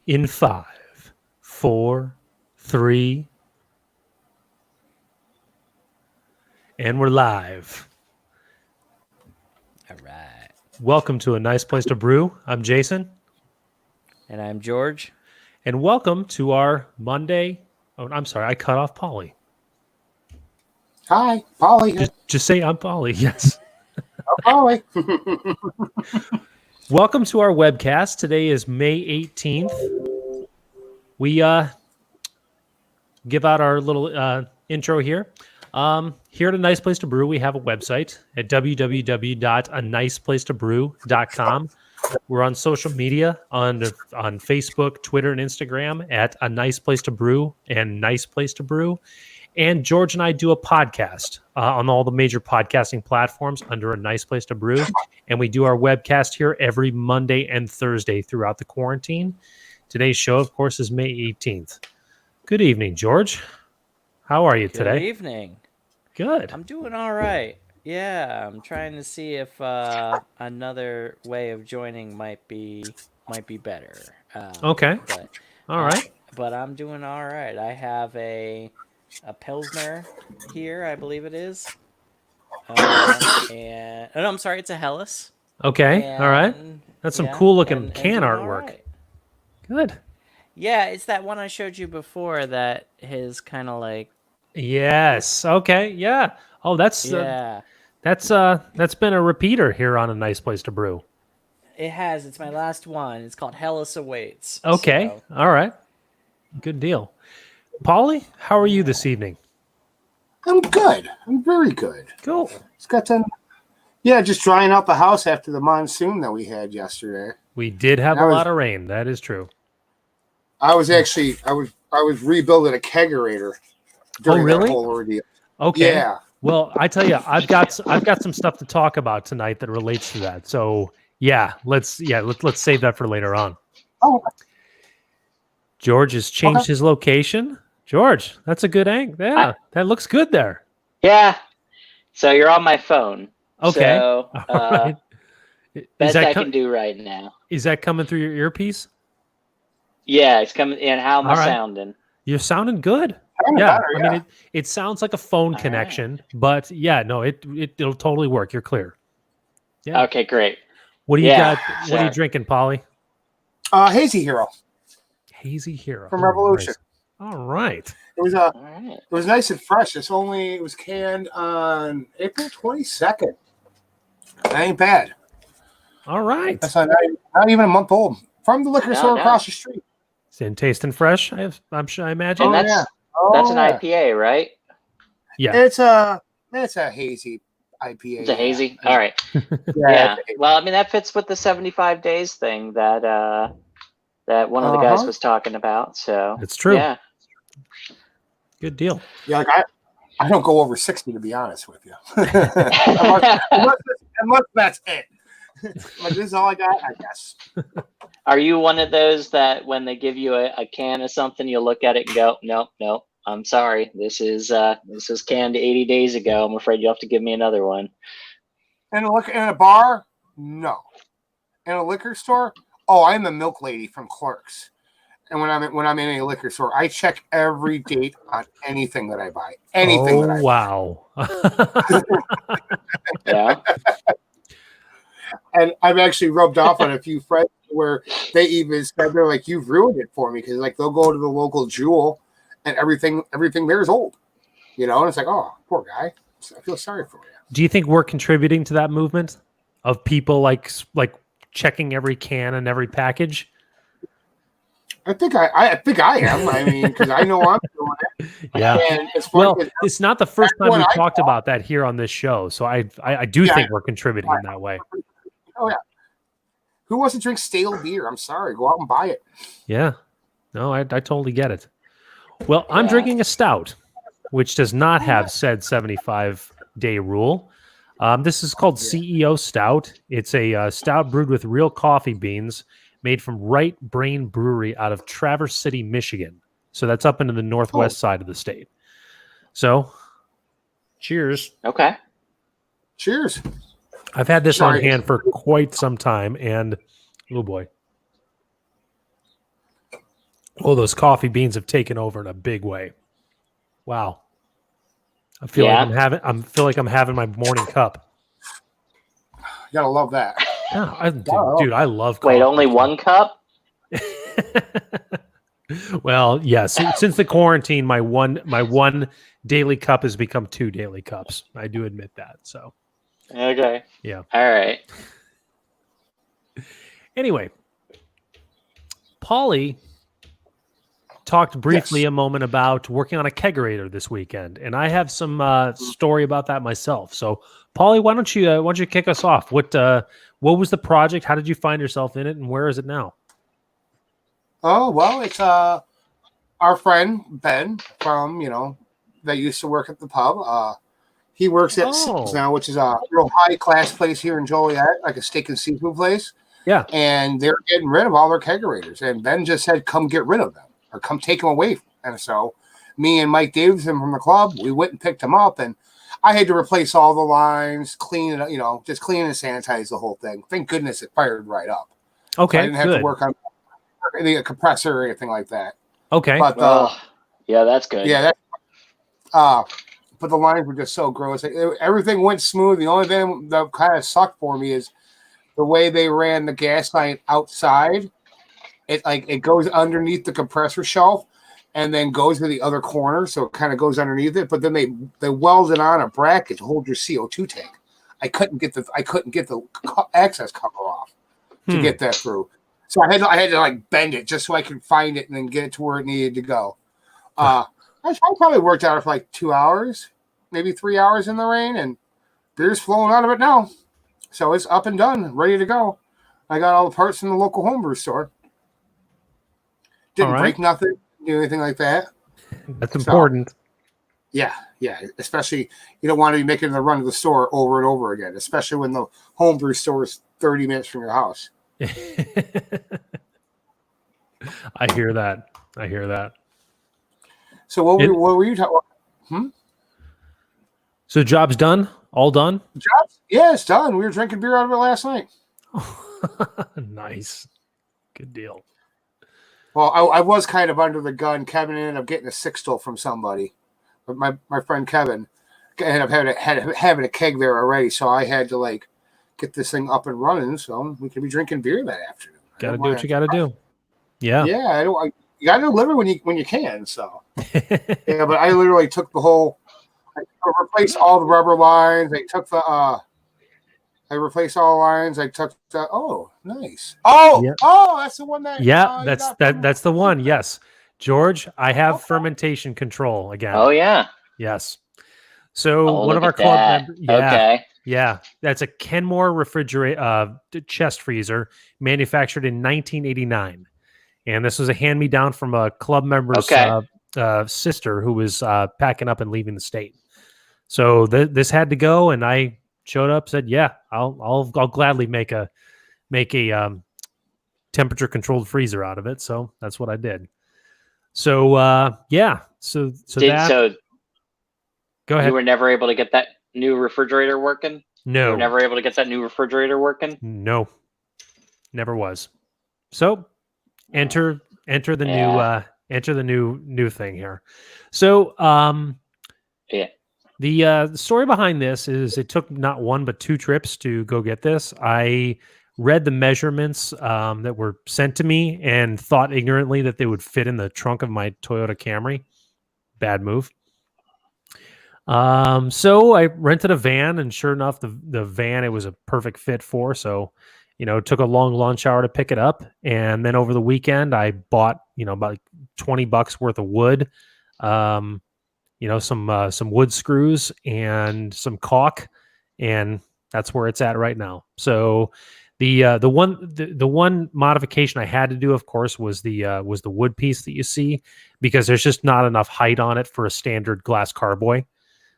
In 5, 4, 3, and we're live. All right. Welcome to A Nice Place to Brew. I'm Jason. And I'm George. And welcome to our Monday. Oh, I'm sorry, I cut off Polly. Hi, Polly. Just say I'm Polly, yes. Oh, Polly. Welcome to our webcast. Today is May 18th. We give out our little intro here. Here at A Nice Place to Brew, we have a website at www.aniceplacetobrew.com. We're on social media on Facebook, Twitter, and Instagram at A Nice Place to Brew and Nice Place to Brew. And George and I do a podcast on all the major podcasting platforms under A Nice Place to Brew. And we do our webcast here every Monday and Thursday throughout the quarantine. Today's show, of course, is May 18th. Good evening, George. How are you today? Good evening. Good. I'm doing all right. Yeah, I'm trying to see if another way of joining might be better. Okay. All right. But I'm doing all right. I have a Pilsner here, I believe it is. And no, I'm sorry, it's a Helles. Okay. All right. That's some cool looking can artwork. Right. Good. Yeah, it's that one I showed you before that is kind of like. Yes. Okay. Yeah. Oh, that's been a repeater here on A Nice Place to Brew. It has. It's my last one. It's called Helles Awaits. Okay. So. All right. Good deal. Polly, how are you this evening? I'm good. I'm very good. Cool. It's got some. Yeah, just drying out the house after the monsoon that we had yesterday. We did have a lot of rain. That is true. I was rebuilding a kegerator during that whole ordeal. Okay. Yeah. Well, I tell you, I've got some stuff to talk about tonight that relates to that. So let's save that for later on. Oh. George has changed his location. George, that's a good angle. Yeah, that looks good there. Yeah. So you're on my phone. Okay. So right. best I can do right now. Is that coming through your earpiece? Yeah, it's coming. And how am I sounding? You're sounding good. Yeah, I mean, it sounds like a phone connection, but yeah, no, it'll totally work. You're clear. Yeah. Okay, great. What do you got? What are you drinking, Polly? Hazy Hero. Hazy Hero from Revolution. Nice. All right. It was nice and fresh. It was canned on April 22nd. That ain't bad. All right. That's not even a month old. From the liquor store across the street. It's in tasting fresh. I imagine. And that's an IPA, right? Yeah. It's a hazy IPA. It's a hazy. All right. Yeah. Well, I mean, that fits with the 75 days thing that one of the guys was talking about. So it's true. Yeah. Good deal. Yeah, like I don't go over 60 to be honest with you. unless that's it. Like this is all I got, I guess. Are you one of those that when they give you a can of something, you look at it and go, nope, I'm sorry. This is canned 80 days ago. I'm afraid you'll have to give me another one. And look in a bar, no. In a liquor store, I'm the milk lady from Clerks. And when I'm in a liquor store, I check every date on anything that I buy. Anything that I buy. Wow. Yeah. And I've actually rubbed off on a few friends where they even said they're like, "You've ruined it for me," because like they'll go to the local Jewel and everything there is old, and it's like, oh, poor guy. I feel sorry for you. Do you think we're contributing to that movement of people like checking every can and every package? I think I am. I mean, because I know I'm doing it. Yeah. And it's not the first time we've talked about that here on this show, so I do think we're contributing in that way. Oh yeah. Who wants to drink stale beer? I'm sorry. Go out and buy it. Yeah. No, I totally get it. Well, I'm drinking a stout, which does not have said 75-day rule. This is called CEO Stout. It's a stout brewed with real coffee beans, made from Right Brain Brewery out of Traverse City, Michigan. So that's up into the northwest side of the state. So, cheers. Okay. Cheers. I've had this on hand for quite some time, and oh boy. Oh, those coffee beans have taken over in a big way. Wow. I feel like I'm having my morning cup. You gotta love that. Yeah, dude, I love coffee. Wait, only one cup? Well, yes. Since the quarantine, my one daily cup has become 2 daily cups. I do admit that. So, Okay. yeah. All right. Anyway, Paulie talked briefly Yes. a moment about working on a kegerator this weekend, and I have some story about that myself. So, Paulie, why don't you kick us off? What was the project? How did you find yourself in it, and where is it now? Oh, well, it's our friend Ben from, that used to work at the pub. He works at Six now, which is a real high class place here in Joliet, like a steak and seafood place. Yeah. And they're getting rid of all their kegerators. And Ben just said, come get rid of them or come take them away. And so me and Mike Davidson from the club, we went and picked them up. And I had to replace all the lines, clean it, just clean and sanitize the whole thing. Thank goodness it fired right up. Okay. So I didn't have to work on the compressor or anything like that. Okay. But yeah, that's good. Yeah, but the lines were just so gross. Everything went smooth. The only thing that kind of sucked for me is the way they ran the gas line outside. It goes underneath the compressor shelf and then goes to the other corner, so it kind of goes underneath it. But then they welded on a bracket to hold your CO2 tank. I couldn't get the access cover off to get that through. So I had to like bend it just so I could find it and then get it to where it needed to go. I probably worked out it for like 2 hours, maybe 3 hours in the rain, and beer's flowing out of it now. So it's up and done, ready to go. I got all the parts from the local homebrew store. Didn't break nothing, do anything like that. That's important. Yeah. Especially you don't want to be making the run to the store over and over again, especially when the homebrew store is 30 minutes from your house. I hear that. So what were you talking about? So job's done? All done? Yeah, it's done. We were drinking beer out of it last night. Nice. Good deal. Well, I was kind of under the gun. Kevin ended up getting a sixtel from somebody. But my friend Kevin ended up having a keg there already, so I had to get this thing up and running so we could be drinking beer that afternoon. Gotta do what you gotta do. Yeah. Yeah, you gotta deliver when you can. So yeah, but I literally took the whole. I replaced all the rubber lines. I replaced all the lines. I took the. Oh, nice. Oh, that's the one that. Yeah, that's the one. Yes, George, I have fermentation control again. Oh yeah. Yes. So one of our club members. Yeah. Okay. Yeah, that's a Kenmore chest freezer manufactured in 1989, and this was a hand-me-down from a club member's sister who was packing up and leaving the state. So this had to go, and I showed up, said, "Yeah, I'll gladly make a temperature-controlled freezer out of it." So that's what I did. So yeah, so go ahead. You were never able to get that new refrigerator working? No. You were never able to get that new refrigerator working? No. Never was. So enter the new thing here. So yeah. The story behind this is it took not one but 2 trips to go get this. I read the measurements that were sent to me and thought ignorantly that they would fit in the trunk of my Toyota Camry. Bad move. So I rented a van, and sure enough, the van it was a perfect fit for. So, it took a long lunch hour to pick it up, and then over the weekend I bought about $20 worth of wood, some wood screws and some caulk, and that's where it's at right now. So the one modification I had to do, of course, was the wood piece that you see, because there's just not enough height on it for a standard glass carboy.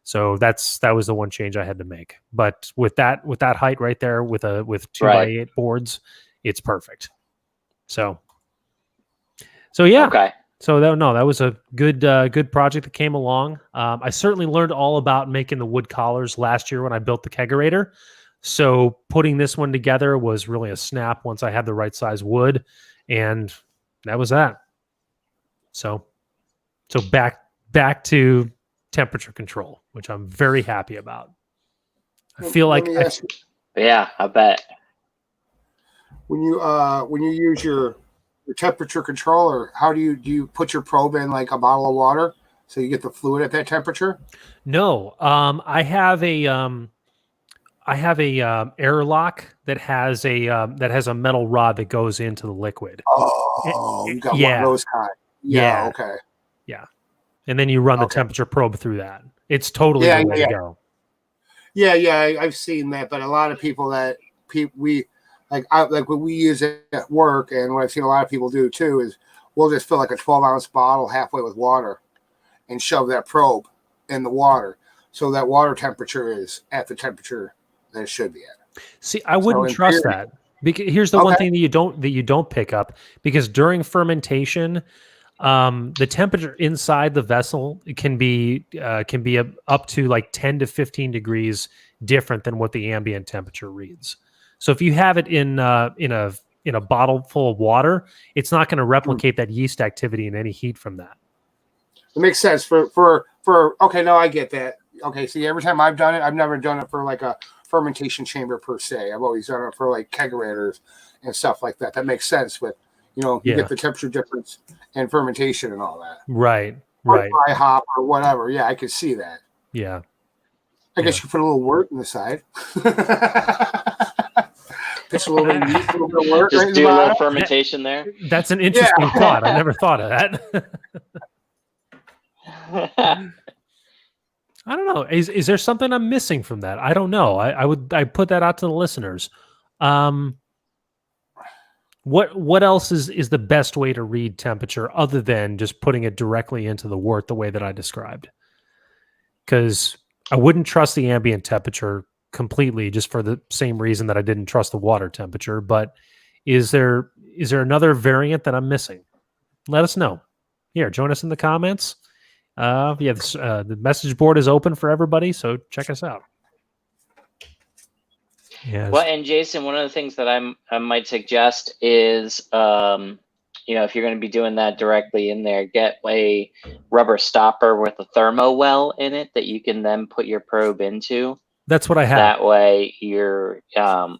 So that was the one change I had to make. But with that height right there, with 2x8 boards, it's perfect. So yeah. Okay. So that was a good project that came along. I certainly learned all about making the wood collars last year when I built the kegerator. So putting this one together was really a snap once I had the right size wood, and that was that. So back to temperature control, which I'm very happy about. I feel Let like me ask you, Yeah, I bet. when you use your temperature controller, how do you put your probe in like a bottle of water so you get the fluid at that temperature? no. I have a airlock that has a metal rod that goes into the liquid. Oh, you got one of Yeah, those kind. Yeah, okay. yeah. And then you run the Okay. temperature probe through that. It's totally Yeah, the way yeah. to go. Yeah, I've seen that, but a lot of people that we like what we use it at work, and what I've seen a lot of people do too is we'll just fill like a 12-ounce bottle halfway with water and shove that probe in the water, so that water temperature is at the temperature that it should be at. See, I wouldn't in trust theory- that. Because here's the one Okay. thing that you don't pick up, because during fermentation, the temperature inside the vessel can be up to like 10 to 15 degrees different than what the ambient temperature reads. So if you have it in a bottle full of water, it's not going to replicate that yeast activity and any heat from that. It makes sense for okay. No, I get that. Okay, see, every time I've done it, I've never done it for like a fermentation chamber per se. I've always done it for like kegerators and stuff like that. That makes sense with, you Yeah. get the temperature difference and fermentation and all that. Right. Or dry hop or whatever. Yeah, I could see that. Yeah. I guess you put a little wort in the side. Pitch a little bit of yeast, a little bit of wort. Just right do a little bottom. fermentation there. That's an interesting thought. I never thought of that. I don't know. Is there something I'm missing from that? I don't know. I put that out to the listeners. What else is the best way to read temperature other than just putting it directly into the wort the way that I described? Because I wouldn't trust the ambient temperature completely, just for the same reason that I didn't trust the water temperature. But is there another variant that I'm missing? Let us know. Here, join us in the comments. The message board is open for everybody, so check us out. Yes. Well, and Jason, one of the things that I might suggest is, if you're going to be doing that directly in there, get a rubber stopper with a thermo well in it that you can then put your probe into. That's what I have. That way you're, you have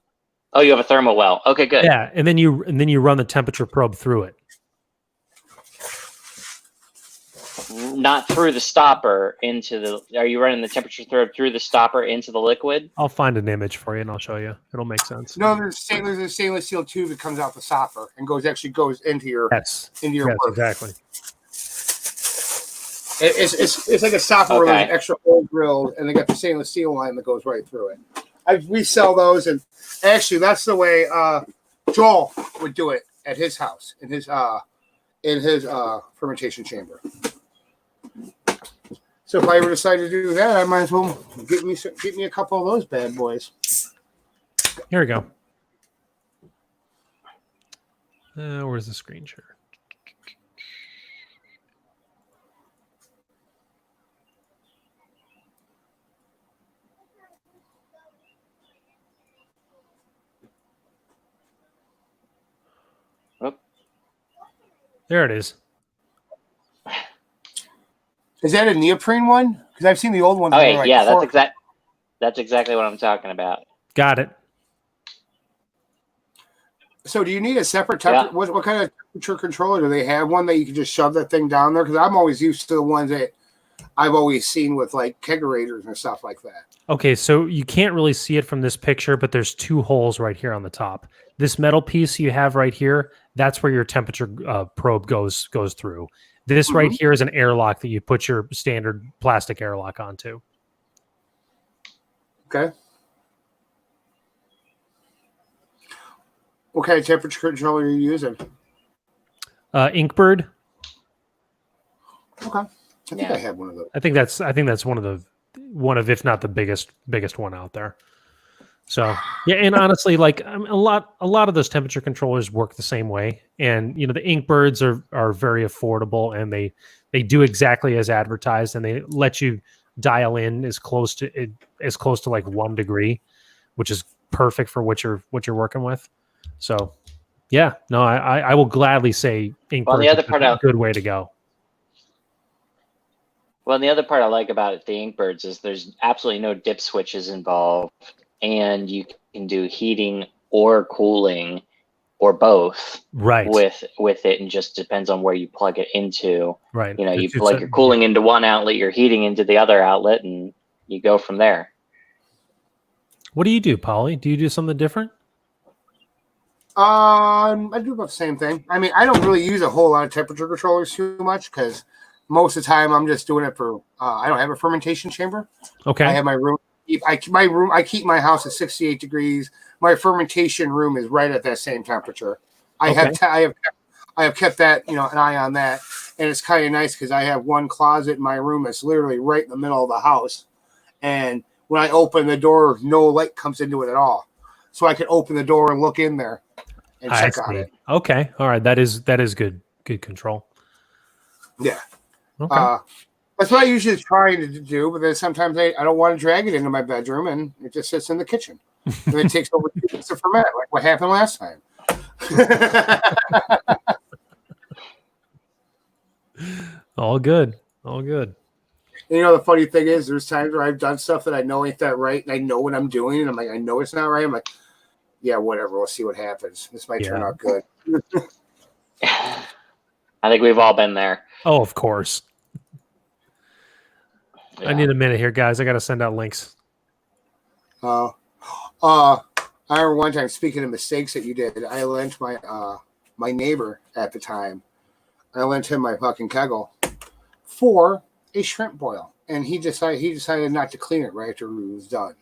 a thermo well. Okay, good. Yeah, and then you run the temperature probe through it. Not through the stopper into the. Are you running the temperature probe through the stopper into the liquid? I'll find an image for you and I'll show you. It'll make sense. No, there's a stainless steel tube that comes out the stopper and goes into your Yes, work. exactly. It's like a stopper where there's an extra hole drilled, and they got the stainless steel line that goes right through it. We sell those, and actually that's the way Joel would do it at his house in his fermentation chamber. So if I ever decide to do that, I might as well get me a couple of those bad boys. Here we go. Where's the screen share? Oh. There it is. Is that a neoprene one? Because I've seen the old ones. Oh, yeah, that's exactly what I'm talking about. Got it. So do you need a separate temperature? Yeah. What kind of temperature controller do they have? One that you can just shove that thing down there? Because I'm always used to the ones that I've always seen with like kegerators and stuff like that. Okay, so you can't really see it from this picture, but there's two holes right here on the top. This metal piece you have right here, that's where your temperature probe goes through. This right here is an airlock that you put your standard plastic airlock onto. Okay. What kind of temperature controller are you using? Inkbird. Okay. I think I have one of those. I think that's one of if not the biggest one out there. So yeah, and honestly, like a lot of those temperature controllers work the same way, and the Inkbirds are very affordable, and they do exactly as advertised, and they let you dial in as close to like 1 degree, which is perfect for what you're working with. So yeah, no, I will gladly say Inkbird is a good way to go. Well, the other part I like about it, the Inkbirds, is there's absolutely no dip switches involved, and you can do heating or cooling or both Right. with it, and just depends on where you plug it into. Right. You It's plug your cooling into one outlet, you're heating into the other outlet, and you go from there. What do you do, Polly? Do you do something different? I do about the same thing. I mean, I don't really use a whole lot of temperature controllers too much because most of the time I'm just doing it for. I don't have a fermentation chamber. Okay. I have my room. I keep my house at 68 degrees. My fermentation room is right at that same temperature. I have kept that an eye on that, and it's kind of nice because I have one closet in my room that's literally right in the middle of the house, and when I open the door, no light comes into it at all, so I can open the door and look in there and check on it. Okay. All right. That is good control. Yeah. Okay. That's what I usually try to do, but then sometimes I don't want to drag it into my bedroom, and it just sits in the kitchen. And it takes over 2 weeks to ferment, like what happened last time. All good. All good. And the funny thing is, there's times where I've done stuff that I know ain't that right, and I know what I'm doing, and I'm like, I know it's not right. I'm like, yeah, whatever. We'll see what happens. This might turn out good. I think we've all been there. Oh, of course. Yeah. I need a minute here, guys. I got to send out links. I remember one time, speaking of mistakes that you did, I lent my my neighbor at the time. I lent him my fucking kegel for a shrimp boil, and he decided not to clean it right after it was done.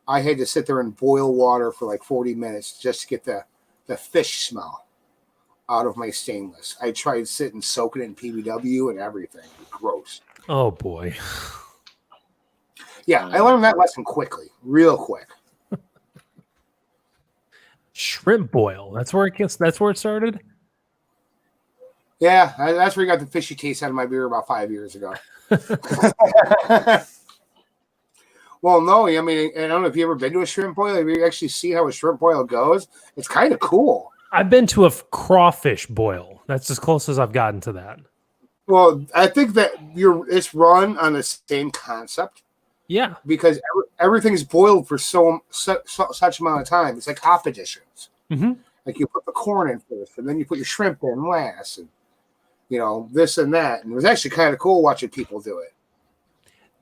I had to sit there and boil water for like 40 minutes just to get the fish smell out of my stainless. I tried sitting soaking it in PBW and everything. Gross. Oh boy. Yeah, I learned that lesson quickly, real quick. Shrimp boil. That's where it started. Yeah, that's where you got the fishy taste out of my beer about 5 years ago. Well, no, I mean, I don't know if you ever been to a shrimp boil. Have you actually seen how a shrimp boil goes? It's kind of cool. I've been to a crawfish boil. That's as close as I've gotten to that. Well, I think that it's run on the same concept. Yeah, because everything's boiled for such amount of time. It's like hop additions. Mm-hmm. Like you put the corn in first, and then you put your shrimp in last, and this and that. And it was actually kind of cool watching people do it.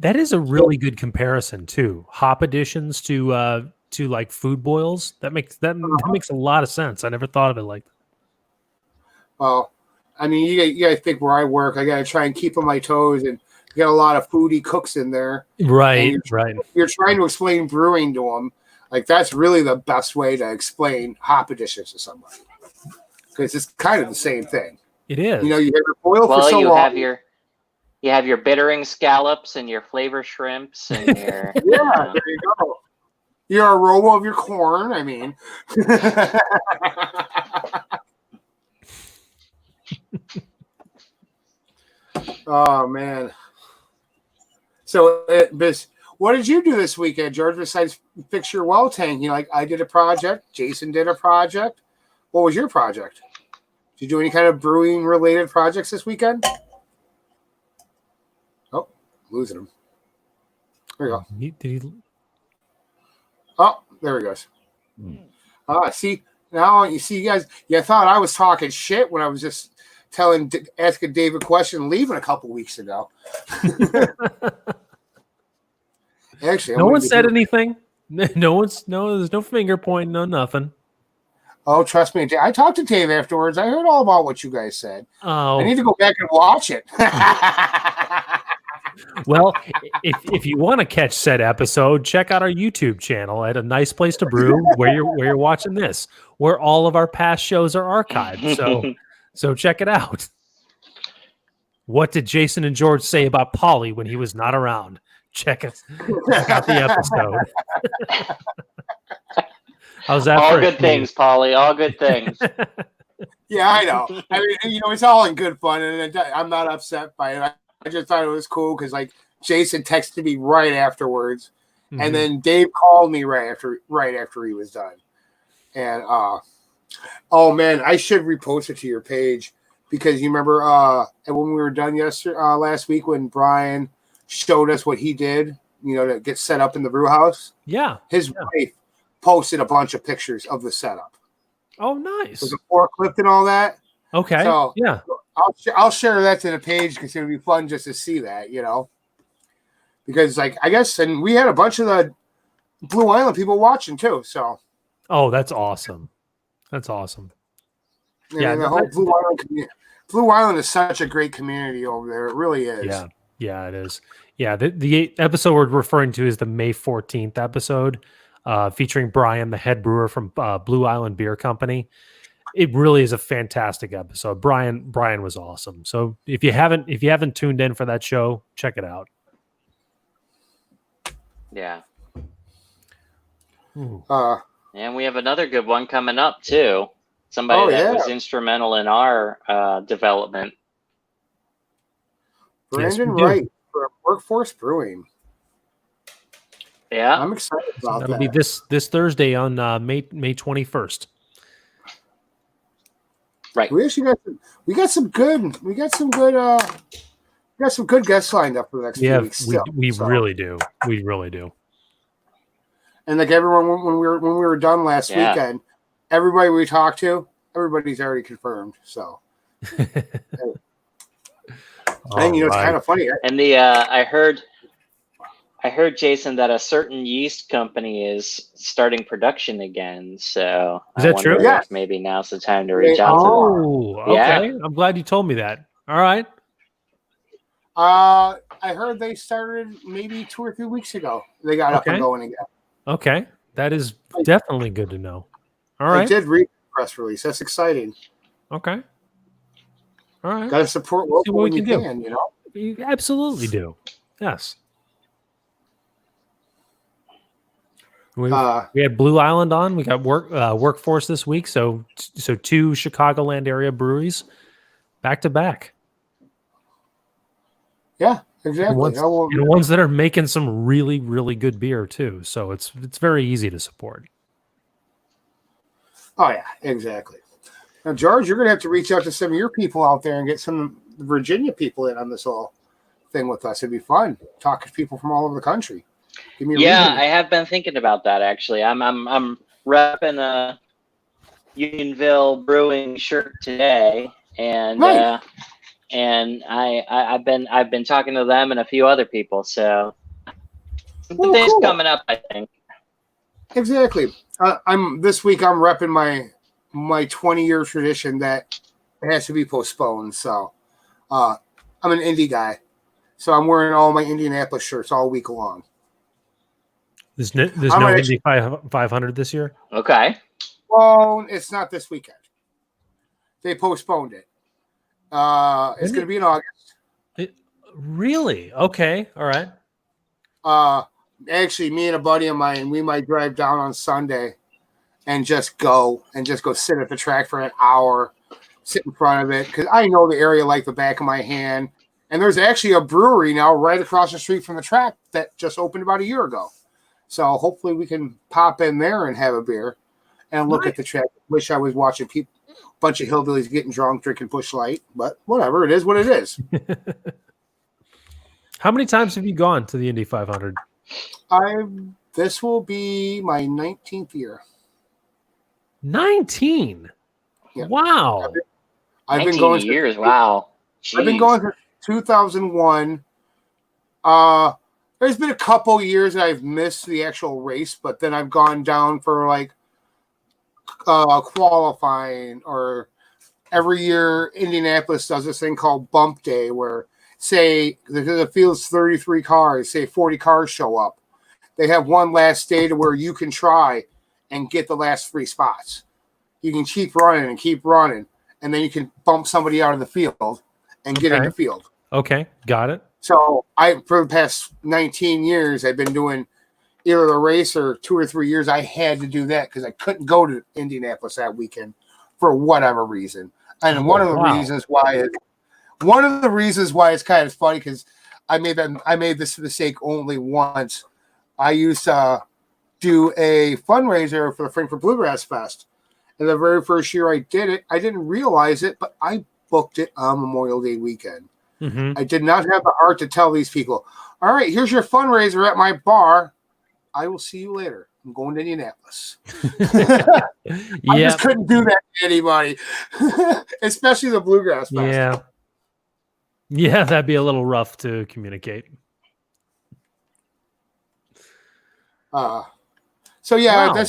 That is a really good comparison too. Hop additions to like food boils. That makes a lot of sense. I never thought of it like that. Well, I mean, you got to think where I work. I got to try and keep on my toes, and you got a lot of foodie cooks in there. Right. You're trying to explain brewing to them. Like that's really the best way to explain hop additions to somebody, because it's kind of the same thing. It is. You have your boil for so long. You have your bittering scallops and your flavor shrimps and your yeah, there you go. Your aroma of your corn. I mean, oh man. So, what did you do this weekend, George? Besides fix your well tank, I did a project. Jason did a project. What was your project? Did you do any kind of brewing related projects this weekend? Oh, losing him. There you go. Oh, there he goes. See, now you see, you guys. You thought I was talking shit when I was just asking Dave a question, leaving a couple weeks ago. Actually, no one said anything. There's no finger pointing, no nothing. Oh, trust me. I talked to Dave afterwards. I heard all about what you guys said. Oh, I need to go back and watch it. Well, if you want to catch said episode, check out our YouTube channel at A Nice Place to Brew, where you're watching this, where all of our past shows are archived. So check it out. What did Jason and George say about Polly when he was not around? Check out the episode. How's that? All good things, Polly. All good things. Yeah, I know. I mean, it's all in good fun, and I'm not upset by it. I just thought it was cool because, Jason texted me right afterwards, and then Dave called me right after he was done. And oh man, I should repost it to your page. because you remember when we were done last week when Brian showed us what he did, to get set up in the brew house. Yeah. His wife posted a bunch of pictures of the setup. Oh, nice. With the forklift and all that. Okay. So yeah. I'll share that to the page because it would be fun just to see that, because I guess, and we had a bunch of the Blue Island people watching too. So. Oh, that's awesome. That's awesome. Yeah, the whole Blue Island community. Blue Island is such a great community over there. It really is. Yeah, it is. Yeah, the episode we're referring to is the May 14th episode, featuring Brian, the head brewer from Blue Island Beer Company. It really is a fantastic episode. Brian was awesome. So if you haven't tuned in for that show, check it out. Yeah. And we have another good one coming up too. Somebody that was instrumental in our development. Brandon Wright for Workforce Brewing. Yeah, I'm excited about that. That'll be this Thursday on May 21st. Right. We actually got some good guests lined up for the next few weeks. We really do. We really do. And like everyone, when we were done last weekend, everybody we talked to, everybody's already confirmed. So, and it's kind of funny. And I heard, Jason, that a certain yeast company is starting production again. So is that true? Yeah. Maybe now's the time to reach out to them. Okay. Yeah. I'm glad you told me that. All right. I heard they started maybe 2 or 3 weeks ago. They got up and going again. Okay. That is definitely good to know. All right. I did read the press release. That's exciting. Okay. All right. Got to support local when you can, You absolutely do. Yes. We had Blue Island on. We got Workforce this week. So 2 Chicagoland area breweries back to back. Yeah, exactly. And ones that are making some really, really good beer too. So it's very easy to support. Oh yeah, exactly. Now, George, you're going to have to reach out to some of your people out there and get some Virginia people in on this whole thing with us. It'd be fun talking to people from all over the country. Give me a reason. I have been thinking about that actually. I'm repping a Unionville Brewing shirt today, and right. And I've been talking to them and a few other people. So some things coming up, I think. Exactly. This week I'm repping my 20-year tradition that has to be postponed. So I'm an indie guy, so I'm wearing all my Indianapolis shirts all week long. There's no Indy 500 this year? Okay. Well, it's not this weekend. They postponed it. It's going to be in August. Really? Okay. All right. Actually, me and a buddy of mine, we might drive down on Sunday and just go sit at the track for an hour, sit in front of it, because I know the area like the back of my hand. And there's actually a brewery now right across the street from the track that just opened about a year ago. So hopefully we can pop in there and have a beer and look at the track. Wish I was watching a bunch of hillbillies getting drunk, drinking Busch Light, but whatever. It is what it is. How many times have you gone to the Indy 500? This will be my 19th year. 19? Yeah. Wow. I've been going years. Wow. Jeez. I've been going since 2001. There's been a couple years that I've missed the actual race, but then I've gone down for like qualifying, or every year Indianapolis does this thing called Bump Day where, say, the field's 33 cars, say 40 cars show up. They have one last day to where you can try and get the last 3 spots. You can keep running, and then you can bump somebody out of the field and get in the field. Okay, got it. So for the past 19 years, I've been doing either the race, or 2 or 3 years I had to do that because I couldn't go to Indianapolis that weekend for whatever reason. And one of the reasons why it's kind of funny, because I made this mistake only once. I used to do a fundraiser for the Frankfurt Bluegrass Fest. And the very first year I did it, I didn't realize it, but I booked it on Memorial Day weekend. Mm-hmm. I did not have the heart to tell these people, all right, here's your fundraiser at my bar. I will see you later. I'm going to Indianapolis. I Yeah. just couldn't do that to anybody, especially the Bluegrass Festival. Yeah, that'd be a little rough to communicate. So yeah, Wow.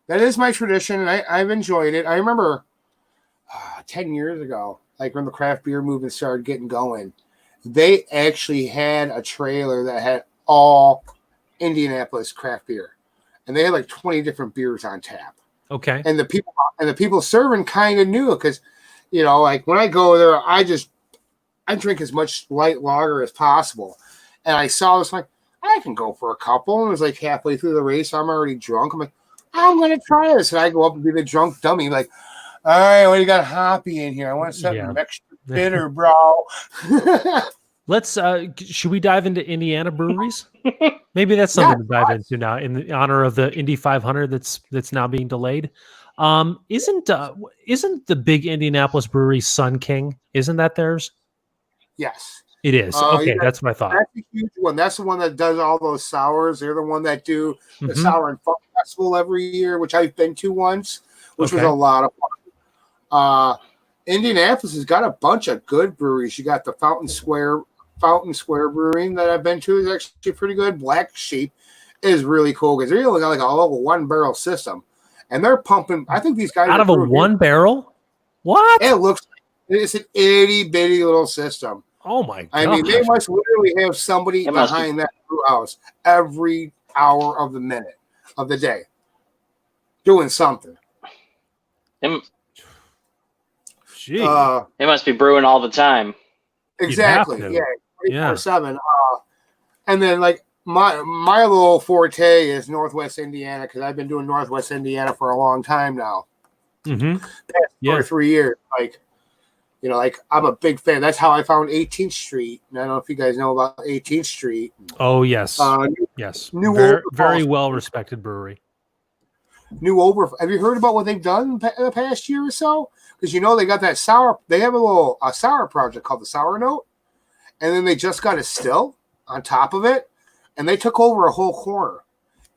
that is my tradition, and I've enjoyed it. I remember 10 years ago, like when the craft beer movement started getting going, they actually had a trailer that had all Indianapolis craft beer, and they had like 20 different beers on tap. Okay. And the people serving kind of knew, because like when I go there, I drink as much light lager as possible, and I saw this, like, I can go for a couple, and it was like halfway through the race, I'm already drunk. I'm like, I'm gonna try this, and I go up and be the drunk dummy, like, all right, what do you got hoppy in here? I want something extra bitter, bro. Let's should we dive into Indiana breweries? Maybe that's something to dive into now in the honor of the Indy 500 that's now being delayed. Isn't the big Indianapolis brewery Sun King? Isn't that theirs? Yes, it is. Okay, that's what I thought. That's a huge one. That's the one that does all those sours. They're the one that do the Sour and Funk Festival every year, which I've been to once, which was a lot of fun. Indianapolis has got a bunch of good breweries. You got the Fountain Square Brewing that I've been to is actually pretty good. Black Sheep is really cool because they're only got like a little 1-barrel system, and they're pumping. I think these guys out of a 1-barrel. What? It's an itty bitty little system. Oh my god! I mean, they must literally have somebody behind that brew house every hour of the minute of the day doing something. It Gee. must be brewing all the time. Exactly. Yeah. 24/7. And then like my little forte is Northwest Indiana, because I've been doing Northwest Indiana for a long time now. Mm-hmm. Past 2 or 3 years. Like I'm a big fan. That's how I found 18th Street. And I don't know if you guys know about 18th Street. Oh yes. Yes. Very well respected brewery. Have you heard about what they've done the past year or so? Because they got that sour. They have a sour project called the Sour Note, and then they just got a still on top of it, and they took over a whole corner.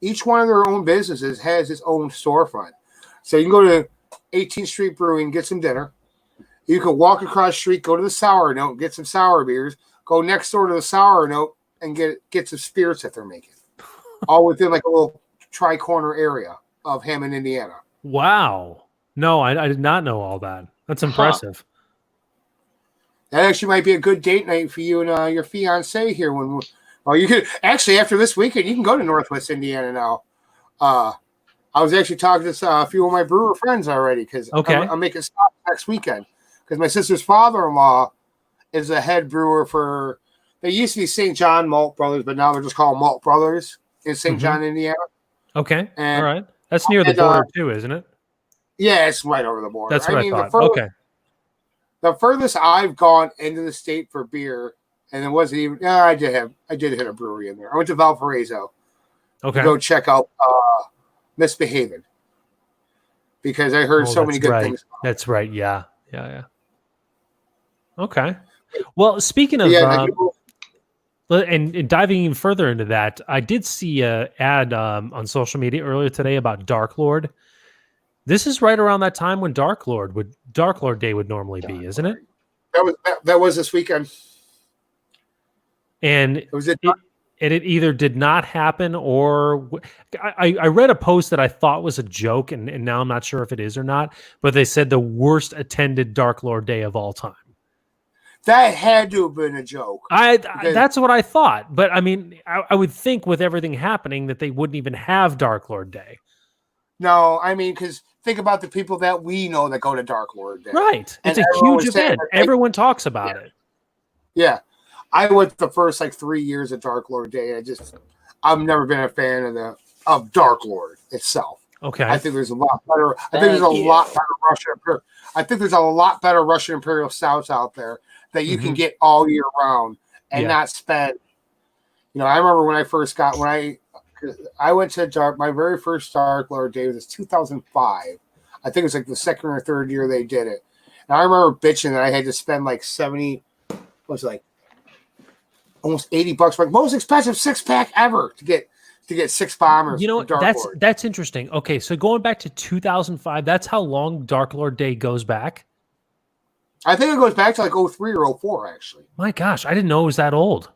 Each one of their own businesses has its own storefront, so you can go to 18th Street Brewing, get some dinner. You can walk across the street, go to the Sour Note, get some sour beers. Go next door to the Sour Note and get some spirits that they're making, all within like a little tri-corner area of Hammond, Indiana. Wow. No, I did not know all that. That's impressive. That actually might be a good date night for you and your fiance here. You could actually, after this weekend, you can go to Northwest Indiana now. I was actually talking to a few of my brewer friends already, because I'm making stops next weekend, because my sister's father-in-law is a head brewer they used to be St. John Malt Brothers, but now they're just called Malt Brothers in St. John, Indiana. Okay. All right. That's near the border too, isn't it? Yeah, it's right over the border. That's what I thought. The furthest I've gone into the state for beer, and it wasn't even. I did hit a brewery in there. I went to Valparaiso. Okay. To go check out Misbehaving, because I heard so many good things. That's right. Yeah. Okay. Well, speaking of and diving even further into that, I did see an ad on social media earlier today about Dark Lord. This is right around that time when Dark Lord Day would normally be, isn't it? That was this weekend. And it either did not happen, or I read a post that I thought was a joke, and now I'm not sure if it is or not, but they said the worst attended Dark Lord Day of all time. That had to have been a joke. That's what I thought. But I mean, I would think with everything happening that they wouldn't even have Dark Lord Day. No, I mean, because think about the people that we know that go to Dark Lord Day. Right. It's a huge event. Everyone talks about it. Yeah. I went the first 3 years of Dark Lord Day. I've never been a fan of Dark Lord itself. Okay. I think there's a lot better. I think there's a lot better Russian Imperial stouts out there that you can get all year round and not spend. I remember when I went to my very first Dark Lord Day was 2005. I think it was the second or third year they did it. And I remember bitching that I had to spend like 70, was it like almost $80 for like most expensive 6-pack ever to get 6 bombers. You know, from Dark that's Lord. that's interesting. Okay, so going back to 2005, that's how long Dark Lord Day goes back. I think it goes back to like 03 or 04, actually. My gosh, I didn't know it was that old.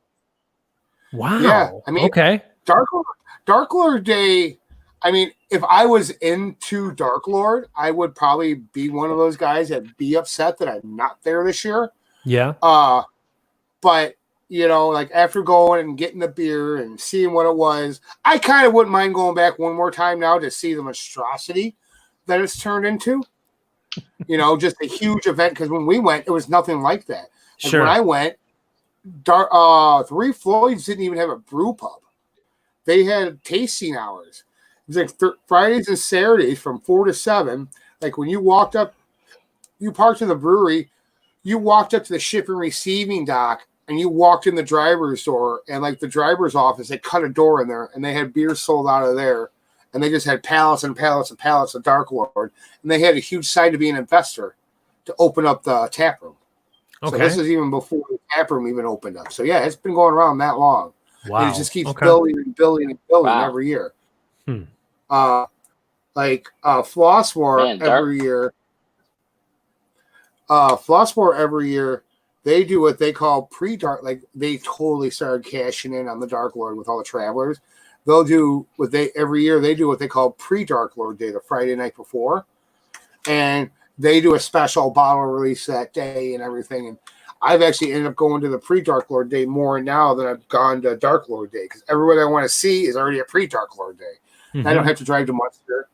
Wow. Yeah, I mean, okay. Dark Lord Day. I mean, if I was into Dark Lord, I would probably be one of those guys that'd be upset that I'm not there this year. Yeah. But you know, like after going and getting the beer and seeing what it was, I kind of wouldn't mind going back one more time now to see the monstrosity that it's turned into. You know, just a huge event, because when we went, it was nothing like that. Like Sure. when I went, Three Floyds didn't even have a brew pub. They had tasting hours. It was like Fridays and Saturdays from 4 to 7. Like when you walked up, you parked in the brewery, you walked up to the ship and receiving dock, and you walked in the driver's door, and like the driver's office, they cut a door in there, and they had beer sold out of there, and they just had pallets and pallets and pallets of Dark Lord, and they had a huge sign to be an investor to open up the tap room. Okay. So this is even before the tap room even opened up. So yeah, it's been going around that long. Wow. And it just keeps building and building and building Wow. every year. Hmm. Floss War Man, Dark- every year. Floss War every year, they do what they call pre-dark. Like they totally started cashing in on the Dark Lord with all the travelers. They'll do what they every year. They do what they call pre-Dark Lord Day, the Friday night before, and they do a special bottle release that day and everything. And I've actually ended up going to the pre-Dark Lord Day more now than I've gone to Dark Lord Day, because everybody I want to see is already a pre-Dark Lord Day. Mhm. I don't have to drive to Munster,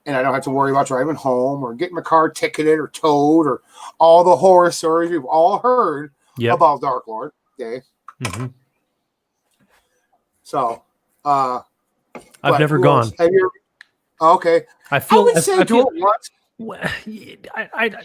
and I don't have to worry about driving home or getting my car ticketed or towed or all the horror stories we've all heard about Dark Lord Day. Mm-hmm. So, I've never gone. Okay. I feel. I would say do it once.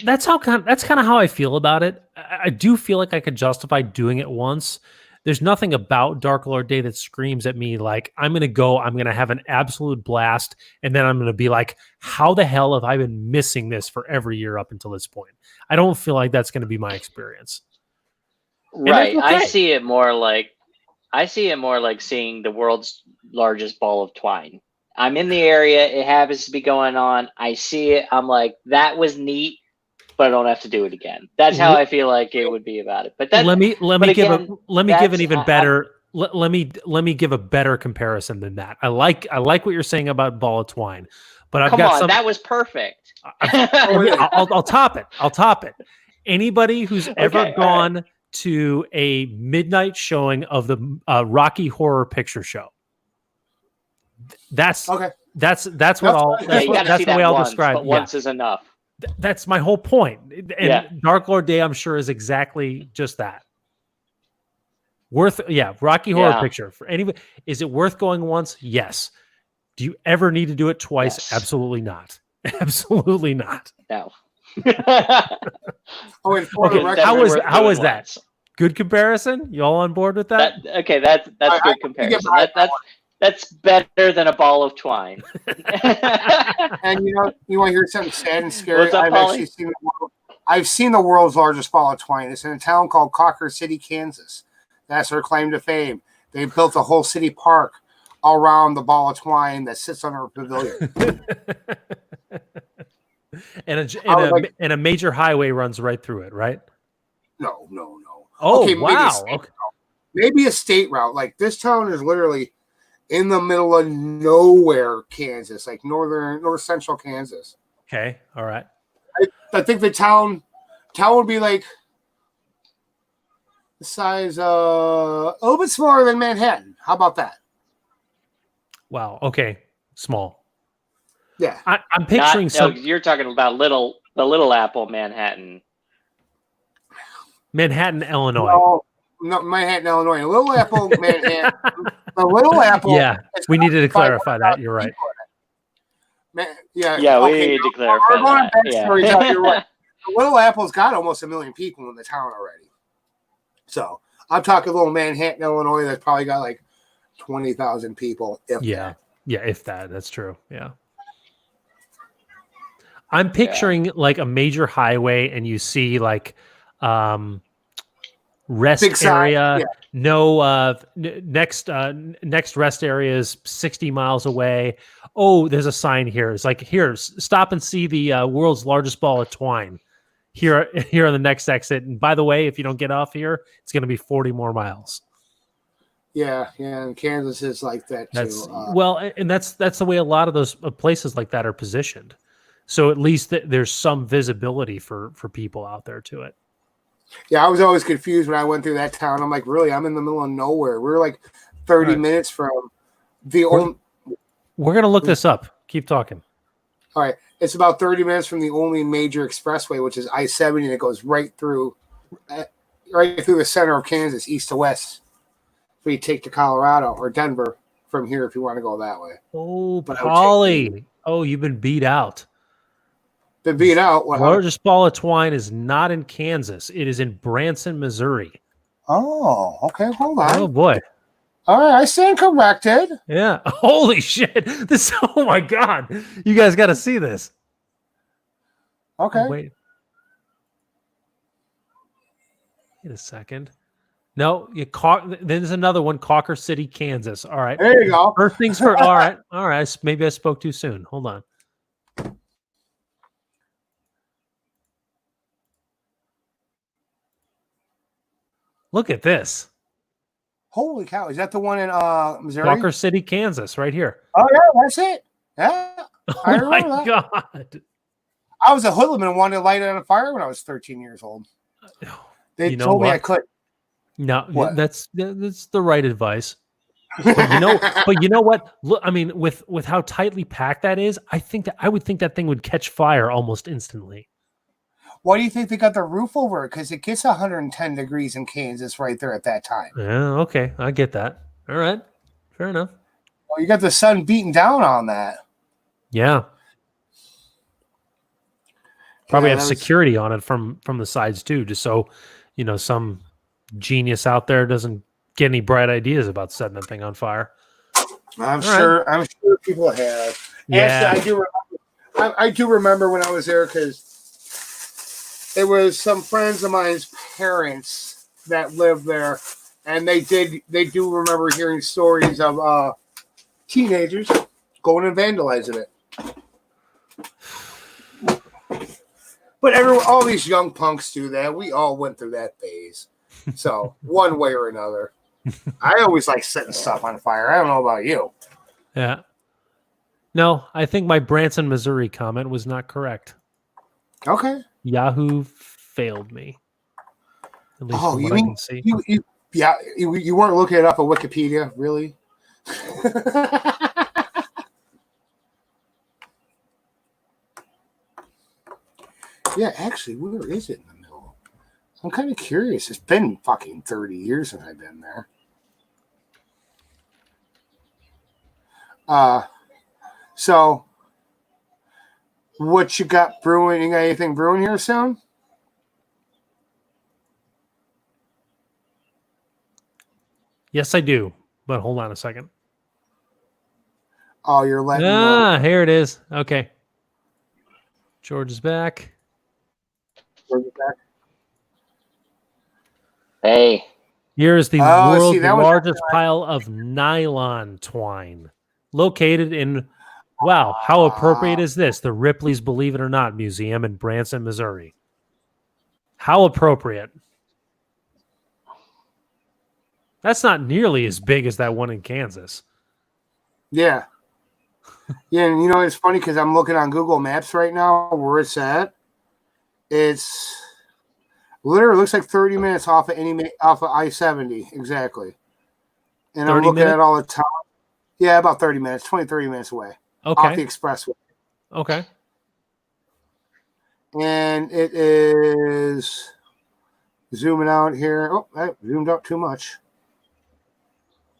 That's kind of how I feel about it. I do feel like I could justify doing it once. There's nothing about Dark Lord Day that screams at me like I'm going to go, I'm going to have an absolute blast, and then I'm going to be like, how the hell have I been missing this for every year up until this point? I don't feel like that's going to be my experience. Right. Okay. I see it more like seeing the world's largest ball of twine. I'm in the area, it happens to be going on. I see it, I'm like, that was neat, but I don't have to do it again. That's how I feel like it would be about it. But that, let me give an even better. Let me give a better comparison than that. I like what you're saying about ball of twine, but I've got that was perfect. I'll top it. I'll top it. Anybody who's ever gone to a midnight showing of the Rocky Horror Picture Show, that's what that's the way I'll describe. But once is enough. That's my whole point. And Dark Lord Day, I'm sure, is exactly just that. Rocky Horror Picture. For anybody, is it worth going once? Yes. Do you ever need to do it twice? Yes. Absolutely not. Absolutely not. No. Okay. How was that? Good comparison? You all on board with that? That's good comparison. That's better than a ball of twine. And you want to hear something sad and scary? What's up, I've seen the world's largest ball of twine. It's in a town called Cocker City, Kansas. That's their claim to fame. They built a whole city park around the ball of twine that sits on a pavilion. and a major highway runs right through it, right? No. Oh, okay, wow. Maybe a state route. Like this town is literally in the middle of nowhere, Kansas, like north central Kansas. Okay, all right. I think the town would be like the size a little bit smaller than Manhattan. How about that? Wow. Okay, small. Yeah, I'm picturing No, you're talking about the Little Apple, Manhattan, Illinois. No, Manhattan, Illinois. Little Apple, Manhattan. The Little Apple. Yeah, we needed to clarify that. You're right. We need to clarify that. You're right. The Little Apple's got almost 1 million people in the town already. So I'm talking little Manhattan, Illinois. That's probably got like 20,000 people. If that. If that. That's true. Yeah. I'm picturing like a major highway, and you see like rest Big sign, area. yeah. No, next rest area is 60 miles away. Oh, there's a sign here. It's like, here, stop and see the world's largest ball of twine. Here on the next exit. And by the way, if you don't get off here, it's going to be 40 more miles. Yeah, and Kansas is like that too. And that's the way a lot of those places like that are positioned. So at least there's some visibility for people out there to it. Yeah, I was always confused when I went through that town. I'm like, really? I'm in the middle of nowhere. We're like 30 minutes from the only. We're going to look this up. Keep talking. All right. It's about 30 minutes from the only major expressway, which is I-70, that goes right through the center of Kansas, east to west. So you take to Colorado or Denver from here if you want to go that way. Oh, Polly. Oh, you've been beat out. Been beat out. The largest ball of twine is not in Kansas. It is in Branson, Missouri. Oh, okay. Hold on. Oh, boy. All right. I stand corrected. Yeah. Holy shit. Oh, my God. You guys got to see this. Okay. Oh, wait a second. No, there's another one, Cawker City, Kansas. All right. There you go. First things first. All right. All right. Maybe I spoke too soon. Hold on. Look at this. Holy cow. Is that the one in Missouri? Cawker City, Kansas, right here. Oh, yeah. That's it. Yeah. I Oh, my remember that. God. I was a hoodlum and wanted to light it on fire when I was 13 years old. They told me I could. No, what? That's the right advice. But you know what? Look, I mean, with how tightly packed that is, I would think that thing would catch fire almost instantly. Why do you think they got the roof over it? Because it gets 110 degrees in Kansas right there at that time. Yeah, okay. I get that. All right. Fair enough. Well, you got the sun beating down on that. Yeah. Probably have security on it from the sides too, just so some genius out there doesn't get any bright ideas about setting that thing on fire. I'm sure people have. Yeah. Actually, I do remember when I was there, because it was some friends of mine's parents that lived there, and they do remember hearing stories of teenagers going and vandalizing it. But all these young punks do that. We all went through that phase. So one way or another. I always like setting stuff on fire. I don't know about you. Yeah. No, I think my Branson, Missouri comment was not correct. Okay. Yahoo failed me. At least from what I can see. You weren't looking it up on Wikipedia, really? Yeah, actually, where is it in the middle? I'm kind of curious. It's been fucking 30 years since I've been there. So what you got brewing? You got anything brewing here soon? Yes, I do. But hold on a second. Oh, you're letting here it is. Okay. George is back. Hey. Here is the world's largest pile of nylon twine, located in, wow, how appropriate is this? The Ripley's Believe It or Not Museum in Branson, Missouri. How appropriate. That's not nearly as big as that one in Kansas. Yeah. Yeah, and it's funny because I'm looking on Google Maps right now where it's at. It's literally looks like 30 minutes off of I-70, exactly. And I'm looking at all the time. Yeah, about 30 minutes, 30 minutes away. Okay. Off the expressway. Okay. And it is zooming out here. Oh, I zoomed out too much.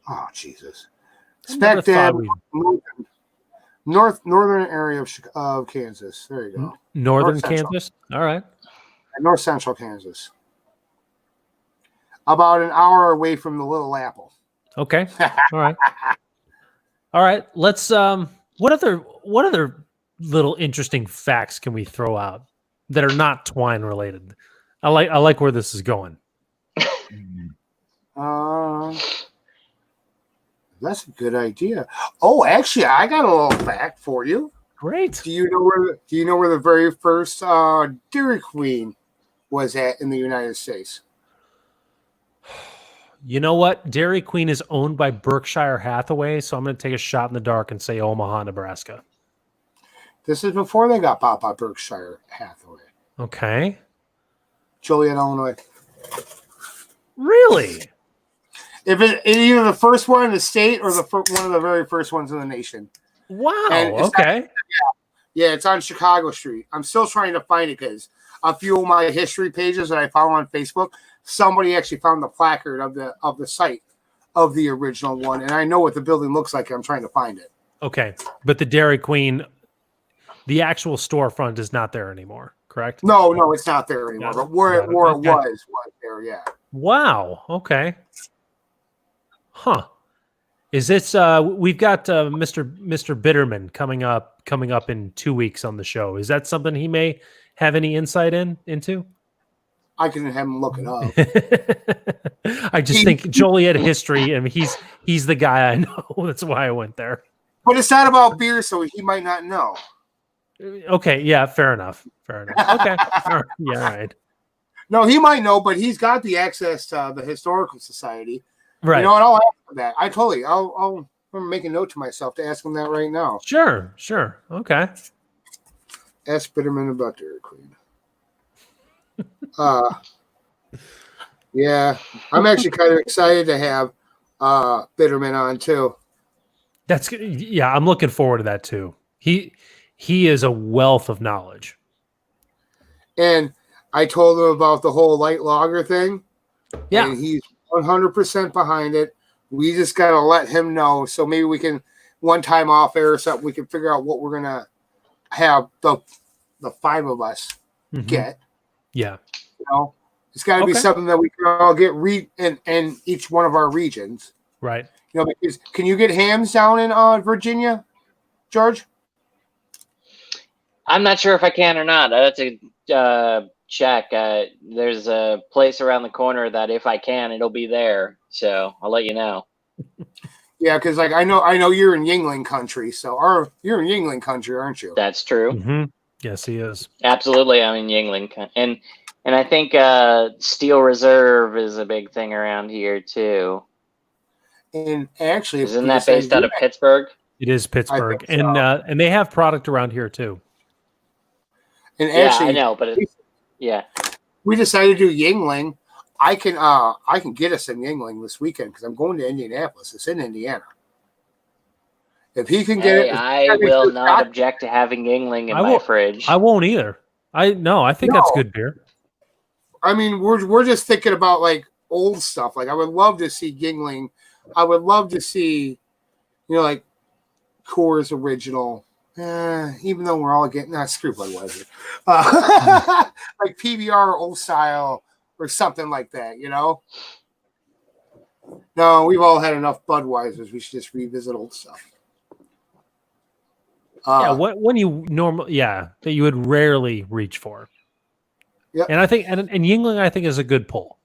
Oh, Jesus. It's back down northern area of Kansas. There you go. Northern Kansas? All right. North central Kansas. About an hour away from the Little Apple. Okay. All right. All right. Let's what other little interesting facts can we throw out that are not twine related? I like where this is going. That's a good idea. Oh, actually, I got a little fact for you. Great. Do you know where the very first Dairy Queen was at in the United States? You know what? Dairy Queen is owned by Berkshire Hathaway, so I'm going to take a shot in the dark and say Omaha, Nebraska. This is before they got bought by Berkshire Hathaway. Okay. Joliet, Illinois. Really? If it's either the first one in the state or one of the very first ones in the nation. Wow. And Okay. Yeah, it's on Chicago Street. I'm still trying to find it because a few of my history pages that I follow on Facebook, somebody actually found the placard of the site of the original one, and I know what the building looks like. And I'm trying to find it. Okay, but the Dairy Queen, the actual storefront is not there anymore, correct? No, it's not there anymore. But where it was there, yeah. Wow. Okay. Huh. Is this we've got Mr. Bitterman coming up in 2 weeks on the show. Is that something he may have any insight into? I can have him look it up. I just think Joliet history, and he's the guy I know. That's why I went there. But it's not about beer, so he might not know. Okay, yeah, fair enough. Okay. All right. No, he might know, but he's got the access to the Historical Society. Right. You know what? I'll ask him that. I'm making a note to myself to ask him that right now. Sure. Okay. Ask Bitterman about Dairy Queen. Yeah, I'm actually kind of excited to have Bitterman on too. That's good. Yeah, I'm looking forward to that too. He is a wealth of knowledge. And I told him about the whole light lager thing. Yeah. And he's 100% behind it. We just got to let him know. So maybe we can, one time off air or something, we can figure out what we're going to have the five of us get. Yeah. You know, it's got to be something that we can all get in each one of our regions. Right. You know, because can you get hams down in Virginia, George? I'm not sure if I can or not. I have to check. There's a place around the corner that if I can, it'll be there. So I'll let you know. Yeah, because like I know you're in Yingling country, so you're in Yingling country, aren't you? That's true. Mm-hmm. Yes, he is. Absolutely, I'm in Yingling, and I think Steel Reserve is a big thing around here too. And actually, isn't that based out of Pittsburgh? It is Pittsburgh, so. And they have product around here too. And actually, I know, but we decided to do Yingling. I can get us in Yingling this weekend because I'm going to Indianapolis. It's in Indiana. If he can get it, I will not object to having Yingling in my fridge. I won't either. I think that's good beer. I mean, we're just thinking about like old stuff. Like I would love to see Yingling. I would love to see, like Coors Original. Even though we're all getting screw Budweiser, like PBR Old Style or something like that. No, we've all had enough Budweisers. We should just revisit old stuff. When you that you would rarely reach for. Yeah, and I think and Yingling I think is a good pull.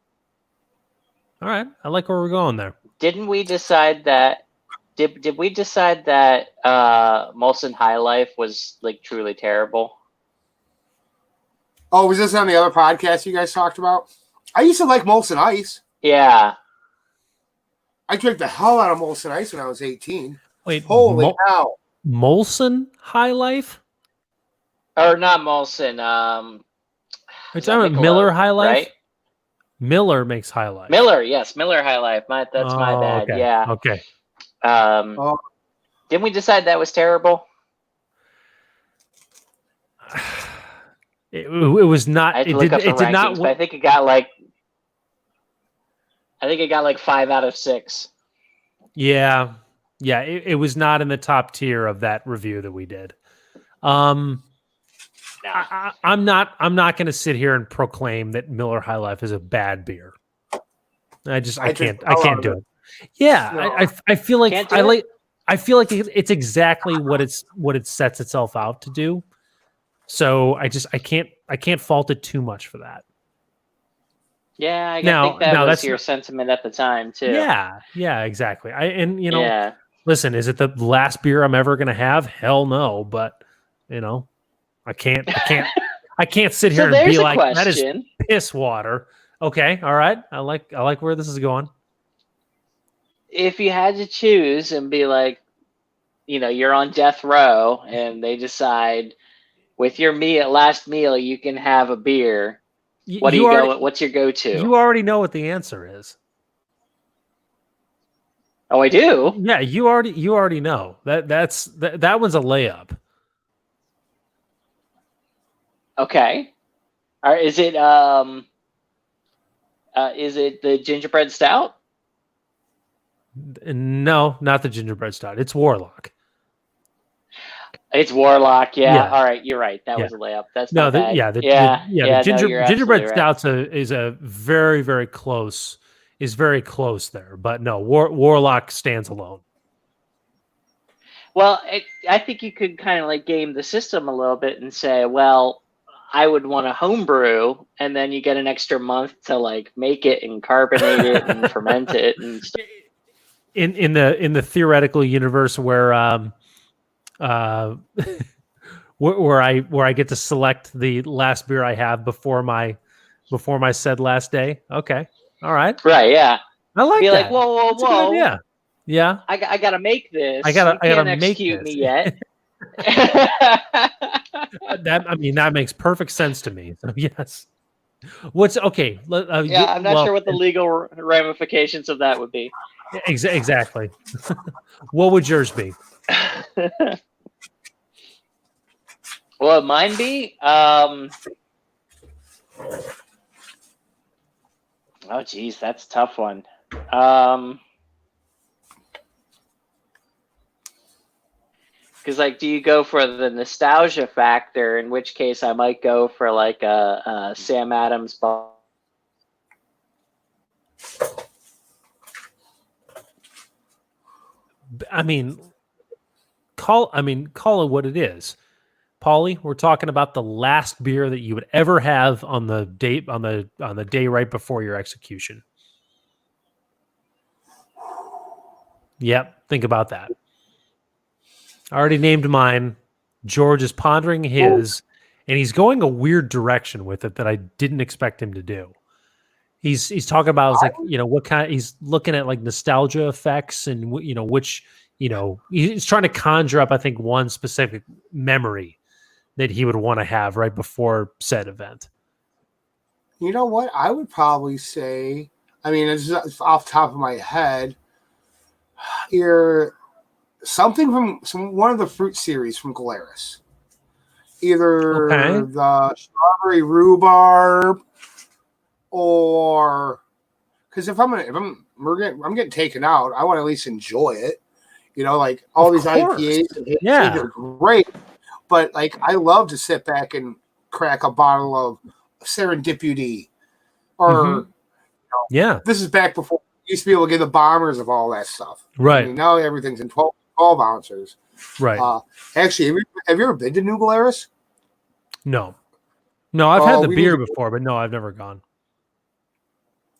All right, I like where we're going there. Didn't we decide that? Did we decide that Molson High Life was like truly terrible? Oh, was this on the other podcast you guys talked about? I used to like Molson Ice. Yeah. I drank the hell out of Molson Ice when I was 18. Wait, holy cow. Molson High Life? Or not Molson. Are you talking about Miller High Life? Right? Miller makes High Life. Miller High Life. That's my bad. Okay. Yeah. Okay. Didn't we decide that was terrible? It was not. It did not. But I think it got like 5 out of 6. Yeah. It was not in the top tier of that review that we did. No. I'm not going to sit here and proclaim that Miller High Life is a bad beer. I can't do it. Yeah, no. I feel like I feel like it's exactly what it sets itself out to do. So I can't fault it too much for that. Yeah, I Now- think that now was that's your not- sentiment at the time too. Yeah, exactly. Yeah. Listen, is it the last beer I'm ever gonna have? Hell no. But I can't sit here So and there's be a like, that is question. piss water. Okay, all right. I like where this is going. If you had to choose and be like, you're on death row and they decide with your last meal you can have a beer. What do you go? What's your go-to? You already know what the answer is. Oh, I do. Yeah, you already know that one's a layup. Okay. All right, is it the gingerbread stout? No, not the gingerbread stout. It's Warlock. It's Warlock. Yeah. Yeah. All right, you're right. That Yeah. was a layup. That's No, my bad. the No, you're gingerbread absolutely right. stout's is a very, very close there, but no, Warlock stands alone. Well, I think you could kind of like game the system a little bit and say, well, I would want a homebrew, and then you get an extra month to like make it and carbonate it and ferment it and stuff. In the theoretical universe where where I get to select the last beer I have before my said last day. Okay, all right, Right? Yeah. I like Be that. like, whoa, That's a good idea. Yeah, I gotta make this. I gotta make execute this. me yet. that makes perfect sense to me. So yes. What's okay? Yeah, I'm not sure what the legal ramifications of that would be. Exactly. What would yours be? What would mine be? Oh, geez, that's a tough one. Because, like, do you go for the nostalgia factor? In which case, I might go for like a Sam Adams. Call it what it is. Paulie, we're talking about the last beer that you would ever have on the day right before your execution. Yep, think about that. I already named mine. George is pondering his, and he's going a weird direction with it that I didn't expect him to do. He's talking about it's like, what kind. He's looking at like nostalgia effects and which he's trying to conjure up, I think, one specific memory that he would want to have right before said event. You know what? I would probably say, it's off the top of my head, something from one of the fruit series from Glarus. Either the strawberry rhubarb, or because I'm getting taken out, I want to at least enjoy it. Like all these IPAs and yeah, are great, but like I love to sit back and crack a bottle of Serendipity, or this is back before you used to be able to get the bombers of all that stuff. Right. Now everything's in 12 ounces. Right. Actually, have you ever been to New Glarus? No, I've had the beer before, but no, I've never gone.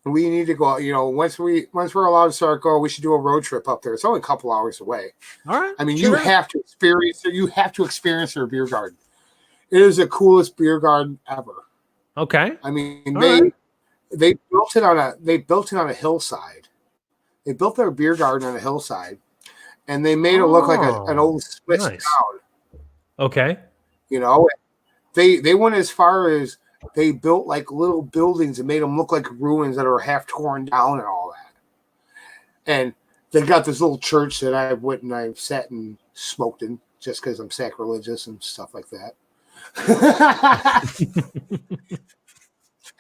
We need to go. Once we're allowed to start going, we should do a road trip up there. It's only a couple hours away. All right. You have to experience it. You have to experience their beer garden. It is the coolest beer garden ever. Okay. They built it on a hillside. They built their beer garden on a hillside, and they made it look like an old Swiss town. Okay. They went as far as they built like little buildings and made them look like ruins that are half torn down and all that. And they got this little church that I went and I've sat and smoked in just because I'm sacrilegious and stuff like that.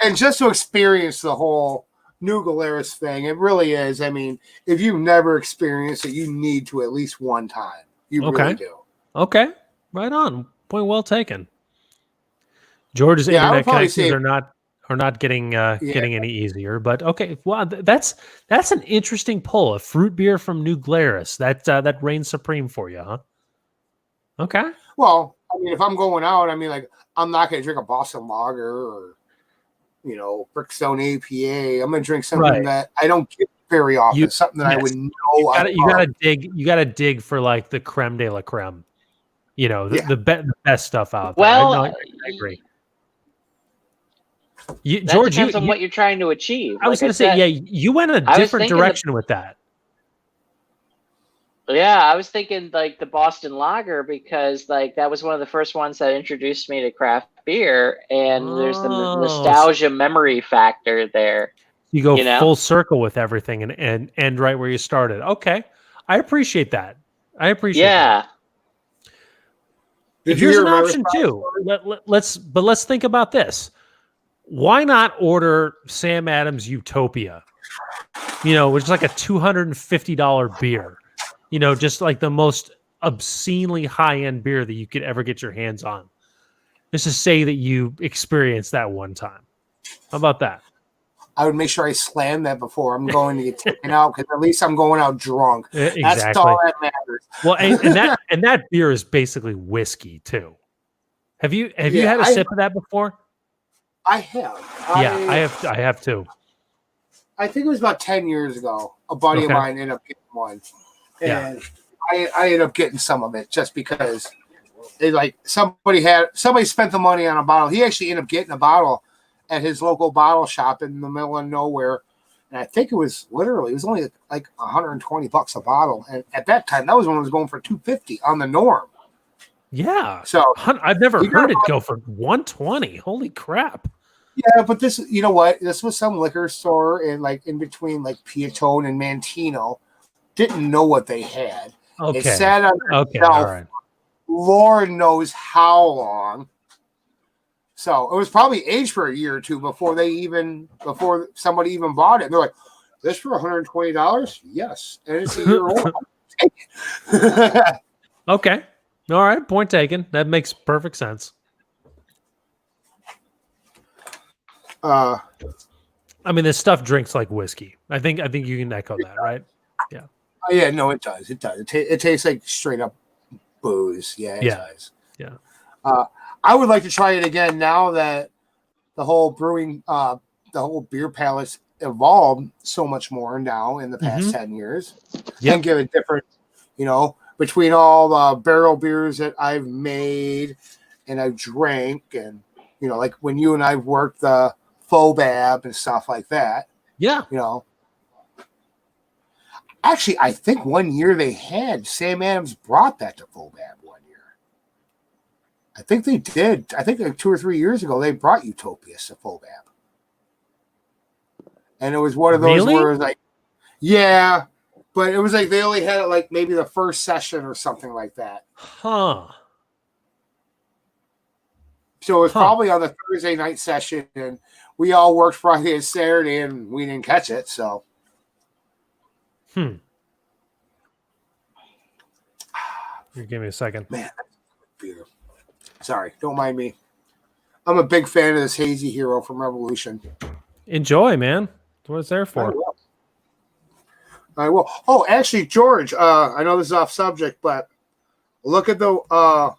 And just to experience the whole New Glarus thing, it really is. If you've never experienced it, you need to at least one time. You really do. Okay. Right on. Point well taken. George's internet connections are not getting getting any easier. But okay, well, that's an interesting pull. A fruit beer from New Glarus that reigns supreme for you, huh? Okay. Well, I mean, if I'm going out, I mean, like, I'm not going to drink a Boston Lager or, Brickstone APA. I'm going to drink something that I don't get very often. Something that I would know. You gotta dig. You gotta dig for like the creme de la creme. The best stuff out there. Well, I agree. George, depends on what you're trying to achieve. I was going to say, you went in a different direction with that. Yeah, I was thinking like the Boston Lager because like that was one of the first ones that introduced me to craft beer, and there's the nostalgia memory factor there. You go full circle with everything and end right where you started. Okay, I appreciate that. That. Here's an option too. Let's think about this. Why not order Sam Adams Utopia? Which is like a $250 beer. Just like the most obscenely high-end beer that you could ever get your hands on. Just to say that you experienced that one time. How about that? I would make sure I slam that before I'm going to get taken out, because at least I'm going out drunk. Exactly. That's all that matters. Well, and that beer is basically whiskey too. Have you had a sip of that before? I have. I have too. I think it was about 10 years ago. A buddy of mine ended up getting one. And I ended up getting some of it just because somebody spent the money on a bottle. He actually ended up getting a bottle at his local bottle shop in the middle of nowhere. And I think it was only like $120 a bottle. And at that time, that was when it was going for $250 on the norm. Yeah. So I've never heard it go for $120. Holy crap. Yeah, but this, this was some liquor store in between like Piatone and Mantino. Didn't know what they had. Okay. It sat on their shelf. All right. Lord knows how long. So it was probably aged for a year or two before somebody even bought it. And they're like, "This for $120?" Yes, and it's a year old. Take it. Okay. All right. Point taken. That makes perfect sense. I mean, this stuff drinks like whiskey. I think you can echo that, right? Yeah. Oh, yeah, no, it does. It does. It tastes like straight up booze. Yeah, it does. Yeah. I would like to try it again now that the whole beer palate's evolved so much more now in the past 10 years. And give it different, between all the barrel beers that I've made and I've drank, and, like when you and I worked the Fobab and stuff like that. Yeah. Actually, I think one year they had Sam Adams brought that to Fobab one year. I think they did. I think like 2 or 3 years ago they brought Utopias to Fobab, and it was one of those where it was like, yeah, but it was like they only had it like maybe the first session or something like that. Huh. So it was probably on the Thursday night session, and we all worked Friday and Saturday, and we didn't catch it. So. You give me a second. Man, beer. Sorry, don't mind me. I'm a big fan of this Hazy Hero from Revolution. Enjoy, man. That's what it's there for. I will. Oh, actually, George, I know this is off subject, but look at On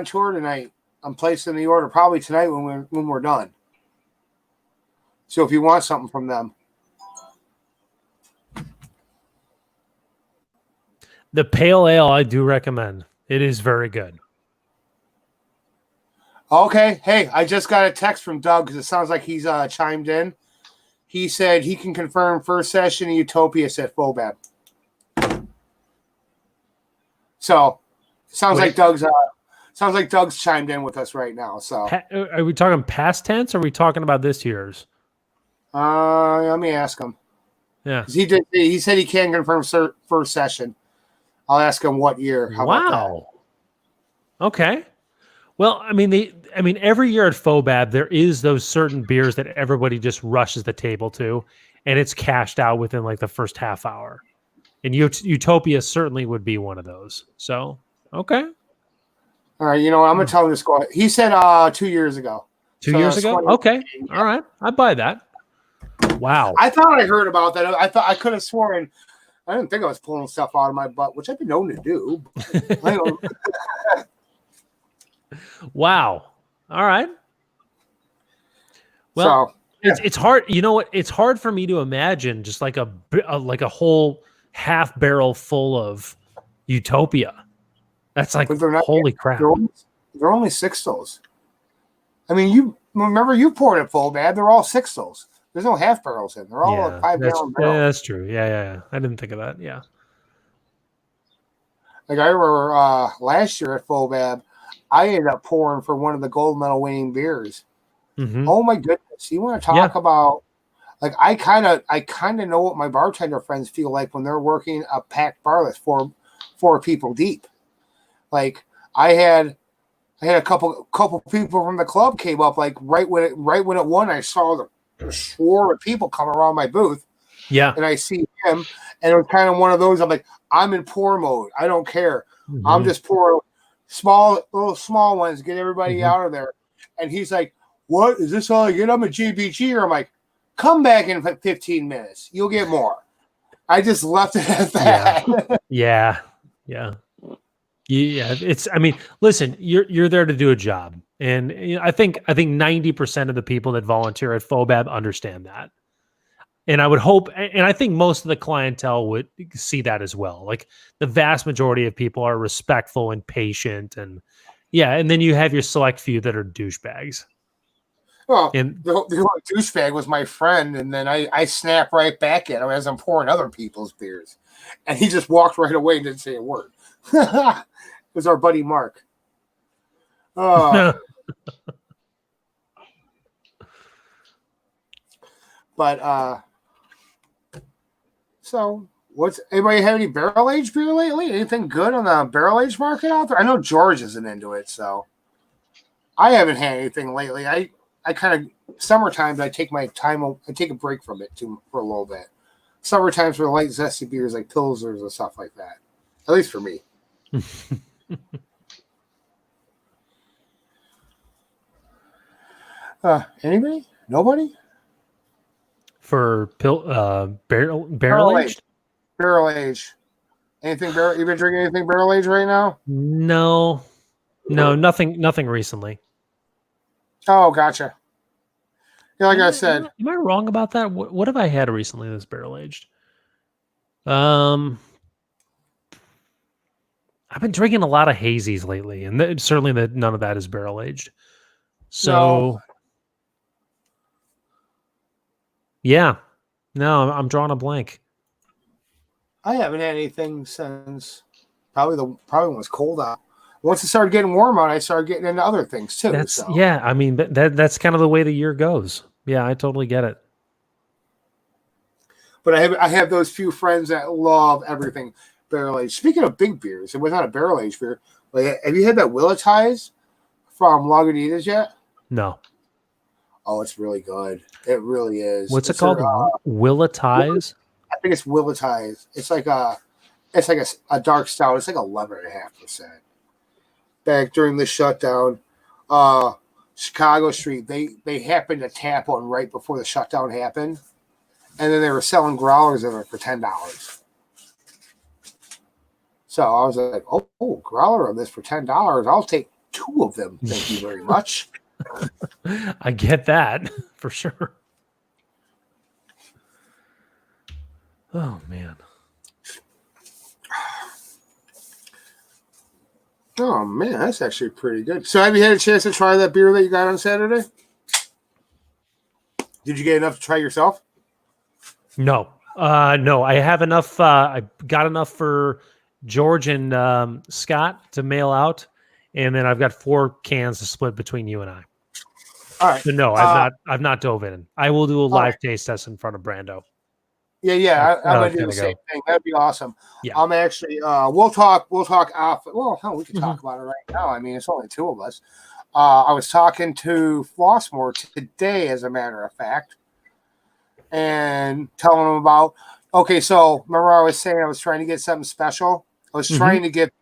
Tour tonight. I'm placing the order probably tonight when we're done. So if you want something from them. The pale ale I do recommend. It is very good. Okay. Hey, I just got a text from Doug because it sounds like he's chimed in. He said he can confirm first session of Utopias at Fobab. So sounds like Doug's chimed in with us right now. So are we talking past tense or are we talking about this year's? Let me ask him. Yeah. He said he can confirm first session. I'll ask him what year. How about that? Okay. Well, I mean, every year at Fobab, there is those certain beers that everybody just rushes the table to, and it's cashed out within like the first half hour. And Utopia certainly would be one of those. So, okay. All right. I'm going to tell him this. He said 2 years ago. 2 So years that's ago? 20 Okay. All right. I buy that. Wow. I thought I heard about that. I could have sworn. I didn't think I was pulling stuff out of my butt, which I've been known to do. I don't. Wow. All right. Well, So it's hard. You know what? It's hard for me to imagine just like a whole half barrel full of Utopia. That's like but they're not. holy crap. They're only sixtels. I mean, you remember you poured it full, man. They're all sixtels. There's no half barrels in. They're all Yeah, like 5 gallon barrels. yeah, that's true. Yeah. I didn't think of that. Yeah. Like I remember last year at Full Bab, I ended up pouring for one of the gold medal winning beers. Mhm. Oh my goodness! You want to talk about like I kind of know what my bartender friends feel like when they're working a packed bar that's four people deep. Like I had a couple people from the club came up like right when it won. I saw the swarm of people come around my booth. Yeah. And I see him, and it was kind of one of those. I'm like, I'm in pour mode. I don't care. Mhm. I'm just pouring little small ones, get everybody out of there. And he's like, "What is this all I get? I'm a GBG." Or I'm like, "Come back in 15 minutes. You'll get more." I just left it at that. Yeah. It's. I mean, listen. You're there to do a job, and you know, I think 90% of the people that volunteer at FOBAB understand that. And I would hope, and I think most of the clientele would see that as well. Like the vast majority of people are respectful and patient, and and then you have your select few that are douchebags. Well, And the only douchebag was my friend, and then I snapped right back at him as I'm pouring other people's beers, and he just walked right away and didn't say a word. It was our buddy Mark. But so what's anybody have any barrel aged beer lately? Anything good on the barrel aged market out there? I know George isn't into it, so I haven't had anything lately. I kind of summertime I take my time. I take a break from it for a little bit. Summertimes for light zesty beers like pilsners and stuff like that. At least for me. Anybody? Nobody? for barrel aged? Barrel age. Anything barrel? You been drinking anything barrel age right now? No, nothing recently. Oh, gotcha. Yeah, like I said, Am I wrong about that? What have I had recently that's barrel aged? I've been drinking a lot of hazies lately, and certainly none of that is barrel aged. So, yeah, no, I'm drawing a blank. I haven't had anything since probably when it was cold out. Once it started getting warm out, I started getting into other things too. Yeah. I mean, that's kind of the way the year goes. Yeah, I totally get it. But I have those few friends that love everything barrel aged. Speaking of big beers, it was not a barrel aged beer. Like, have you had that Willetize from Lagunitas yet? No. Oh, it's really good. It really is. What's it called? Willetize? I think it's Willetize. It's like a dark stout. It's like 11.5%. Back during the shutdown, Chicago Street, they happened to tap one right before the shutdown happened, and then they were selling growlers of it for $10. So I was like, "Oh, growler of this for $10. I'll take 2 of them. Thank you very much." I get that for sure. Oh man. Oh man, that's actually pretty good. So have you had a chance to try that beer that you got on Saturday? Did you get enough to try yourself? No. No, I have enough. I got enough for George and Scott to mail out, and then I've got 4 cans to split between you and I. All right. So no, I've not dove in. I will do a live taste test in front of Brando. Yeah. I'm gonna do the same thing. That'd be awesome. Yeah. I'm actually. We'll talk off. Well, hell, we can talk about it right now. I mean, it's only 2 of us. I was talking to Flossmore today, as a matter of fact, and telling him about. Okay, so remember I was saying I was trying to get something special. I was trying to get.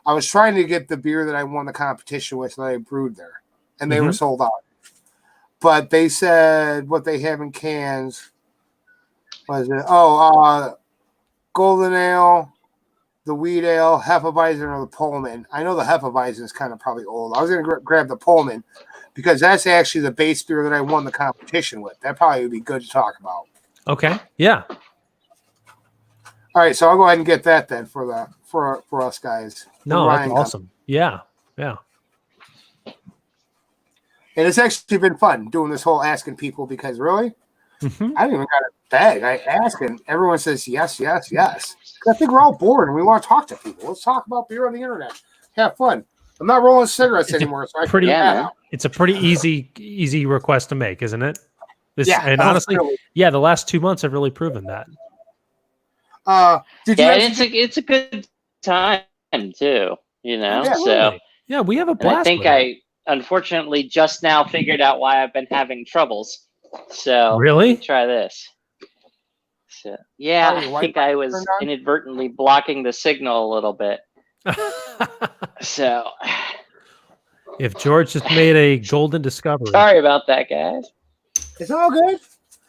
I was trying to get the beer that I won the competition with that I brewed there, and they were sold out. but they said what they have in cans was it? Golden Ale, the Wheat Ale, Hefeweizen, or the Pullman. I know the Hefeweizen is kind of probably old. I was going to grab the Pullman because that's actually the base beer that I won the competition with. That probably would be good to talk about. Okay. Yeah. All right, so I'll go ahead and get that then for us guys. No, that's awesome. Yeah. Yeah. And it's actually been fun doing this whole asking people because really, Mhm. I didn't even got a bag. I ask and everyone says yes, yes, yes. 'Cause I think we're all bored and we want to talk to people. Let's talk about beer on the internet. Have fun. I'm not rolling cigarettes anymore, so I pretty- figured that out. It's a pretty easy request to make, isn't it? Yeah, And honestly, yeah, the last 2 months have really proven that. Did you? Yeah, actually, it's a good time too. You know, so Absolutely. Yeah, we have a and blast. I think with it. I unfortunately just now figured out why I've been having troubles. So Really? let me try this. So yeah, Oh, your I think Wi-Fi I was turned on? inadvertently blocking the signal a little bit. So If George just made a golden discovery, sorry about that, guys. it's all good.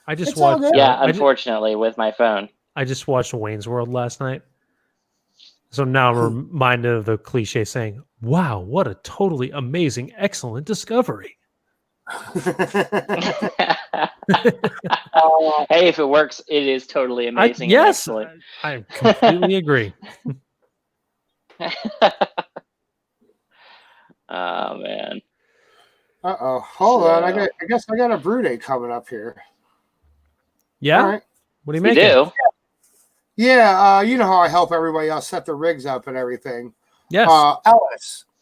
I just It's all watched. good. Yeah, I unfortunately, with my phone. just watched Wayne's World last night, so now I'm reminded of the cliche saying, "Wow, what a totally amazing, excellent discovery." Hey, if it works, it is totally amazing. and Yes, excellent. I completely agree. Oh man. Hold on. I So- guess I got a brew day coming up here. Yeah. All right. What are you You making? do? Yeah, you know how I help everybody else set the rigs up and everything. Yes.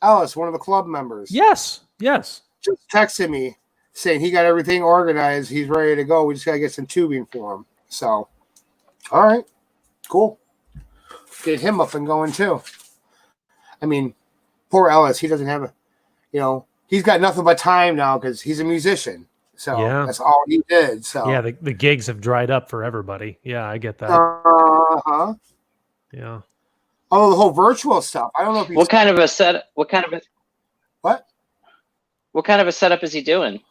Ellis, one of the club members, Yes. Yes. just texted me saying he got everything organized. He's ready to go. We just gotta get some tubing for him. So, all right, cool. Get him up and going too. I mean, poor Ellis. He doesn't have he's got nothing but time now because he's a musician. So Yeah. that's all he did. So Yeah. The gigs have dried up for everybody. Yeah, I get that. uh-huh. Yeah. Oh, the whole virtual stuff. I don't know if you What kind of a set? What kind of a setup is he doing?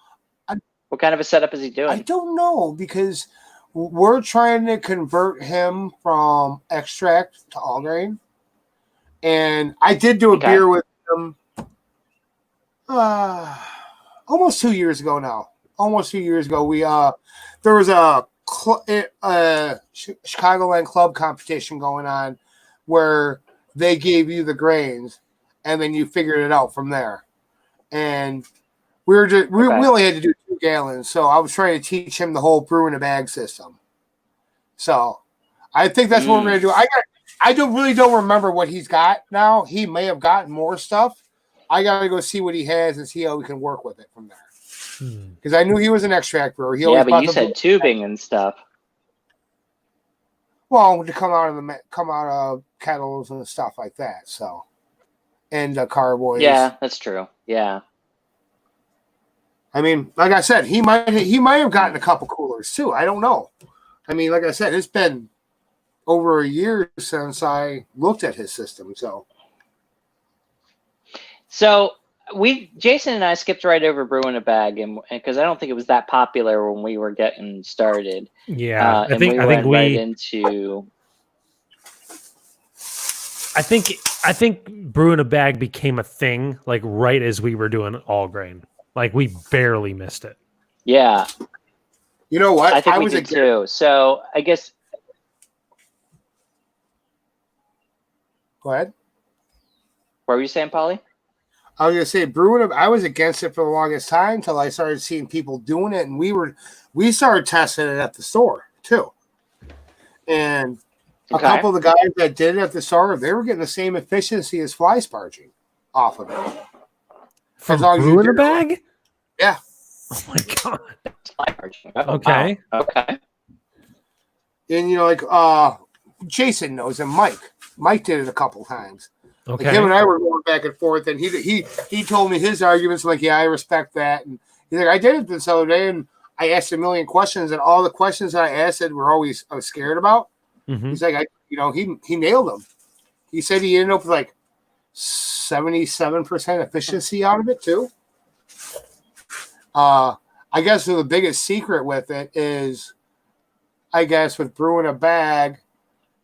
What kind of a setup is he I doing? don't know because we're trying to convert him from extract to all grain. And I did do a Okay. beer with him almost 2 years ago now. Almost 2 years ago. We there was a Chicagoland club competition going on where they gave you the grains and then you figured it out from there. And we only had to do 2 gallons, so I was trying to teach him the whole brew in a bag system. So I think that's what we're gonna do. I really don't remember what he's got now. He may have gotten more stuff. I gotta go see what he has and see how we can work with it from there. Because I knew he was an extract brewer. Yeah, but you said tubing and stuff. Well, to come out of kettles and stuff like that. So, and carboys. Yeah, that's true. Yeah. I mean, like I said, he might have gotten a couple coolers too. I don't know. I mean, like I said, it's been over a year since I looked at his system. So Jason and I skipped right over brew in a bag, and because I don't think it was that popular when we were getting started. Yeah. I think right into. I think brew in a bag became a thing like right as we were doing all grain. Like we barely missed it. Yeah, you know what? I think we did too. So I guess. Go ahead. What were you saying, Polly? I was gonna say brewing. I was against it for the longest time until I started seeing people doing it, and we started testing it at the store too. And a couple of the guys that did it at the store, they were getting the same efficiency as fly sparging off of it. From brew in a bag? Yeah. Oh my god. Okay. Wow. Okay. And Jason knows him. Mike did it a couple times. Okay. Like him and I were going back and forth, and he told me his arguments. I'm like, yeah, I respect that. And he's like, I did it this other day, and I asked a million questions, and all the questions that I asked were always I was scared about. Mm-hmm. He's like, he nailed them. He said he ended up with like 77% efficiency out of it too. I I guess the biggest secret with it is, I guess with brewing a bag,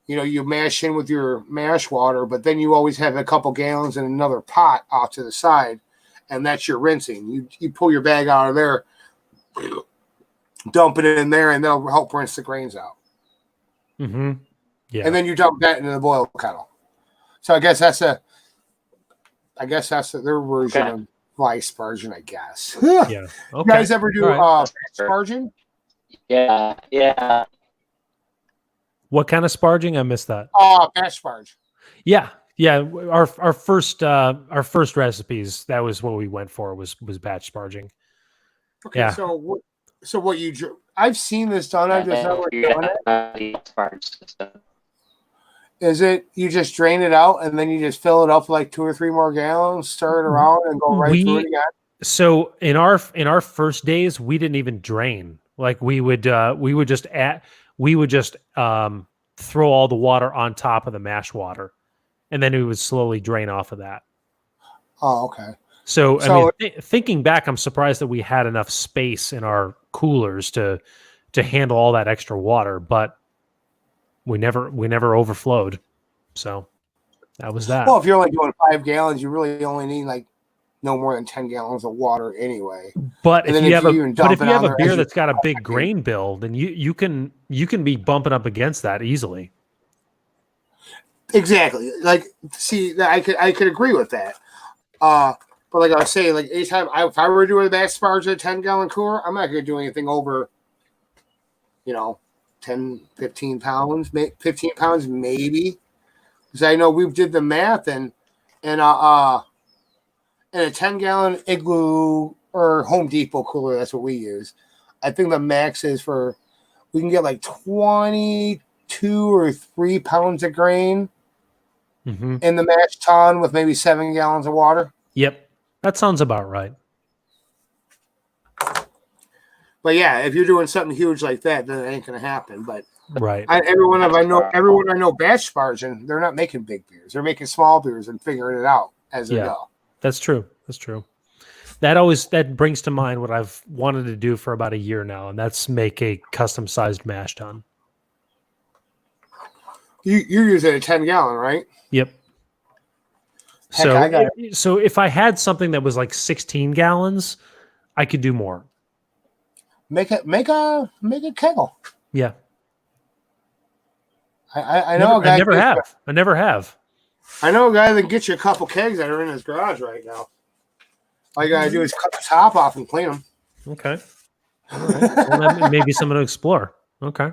you mash in with your mash water, but then you always have a couple gallons in another pot off to the side, and that's your rinsing. You pull your bag out of there, dump it in there, and they'll help rinse the grains out. Mm-hmm. Yeah. And then you dump that into the boil kettle. So I guess that's their version of fly sparging, I guess. Yeah. Okay. You guys ever do sparging? Yeah. What kind of sparging? I missed that. Batch sparge. Yeah. Our first recipes, that was what we went for, was batch sparging. Okay, Yeah. So what you drew? I've seen this done. I've just never done it. Is it you just drain it out and then you just fill it up like 2 or 3 more gallons, stir it around, and go right through it again? So in our first days, we didn't even drain. Like we would just throw all the water on top of the mash water, and then we would slowly drain off of that. Oh, okay. So I mean, thinking back, I'm surprised that we had enough space in our coolers to handle all that extra water, but we never overflowed. So that was that. Well, if you're only doing 5 gallons, you really only need like no more than 10 gallons of water anyway. But if you have a beer there that's got a big grain bill, then you can be bumping up against that easily. Exactly. Like, see, I could agree with that. But like I was saying, like anytime if I were doing a batch sparge at a 10-gallon cooler, I'm not going to do anything over, 10, 15 pounds, 15 pounds maybe. Because I know we did the math, and in a 10-gallon Igloo or Home Depot cooler, that's what we use. I think the max is we can get like 22 or 3 pounds of grain in the mash tun with maybe 7 gallons of water. Yep. That sounds about right. But yeah, if you're doing something huge like that, then it ain't gonna happen. But right, everyone I know batch sparging, they're not making big beers; they're making small beers and figuring it out as they go. That's true. That brings to mind what I've wanted to do for about a year now, and that's make a custom sized mash tun. You're using a 10-gallon, right? Yep. Heck, so if I had something that was like 16 gallons, I could do more. Make a kegel. Yeah. I know a guy. I never have. I know a guy that gets you a couple kegs that are in his garage right now. All you gotta do is cut the top off and clean them. Okay. All right. Well, maybe something to explore. Okay.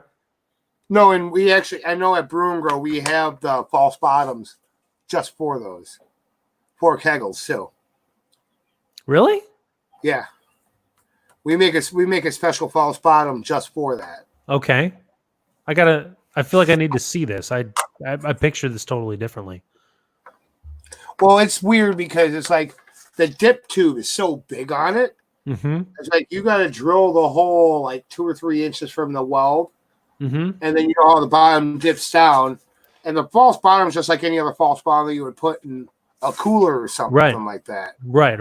No, and I know at Brew and Grow we have the false bottoms just for those. 4 kegels too. Really? Yeah. We make a special false bottom just for that. Okay. I feel like I need to see this. I picture this totally differently. Well, it's weird because it's like the dip tube is so big on it. Mm-hmm. It's like you got to drill the hole like 2 or 3 inches from the weld. Mm-hmm. And then how the bottom dips down. And the false bottom is just like any other false bottom that you would put in a cooler or something like that. Right.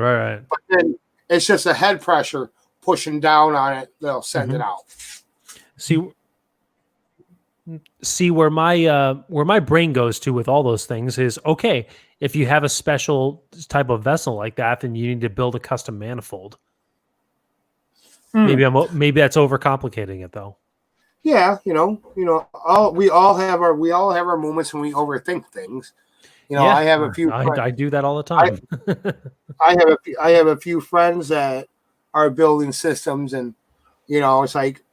But then it's just a head pressure pushing down on it. They'll send it out. See where my brain goes to with all those things is, okay, if you have a special type of vessel like that, then you need to build a custom manifold. Maybe that's overcomplicating it though. Yeah, we all have our moments when we overthink things. I have a few. I do that all the time. I have a few friends that are building systems, and it's like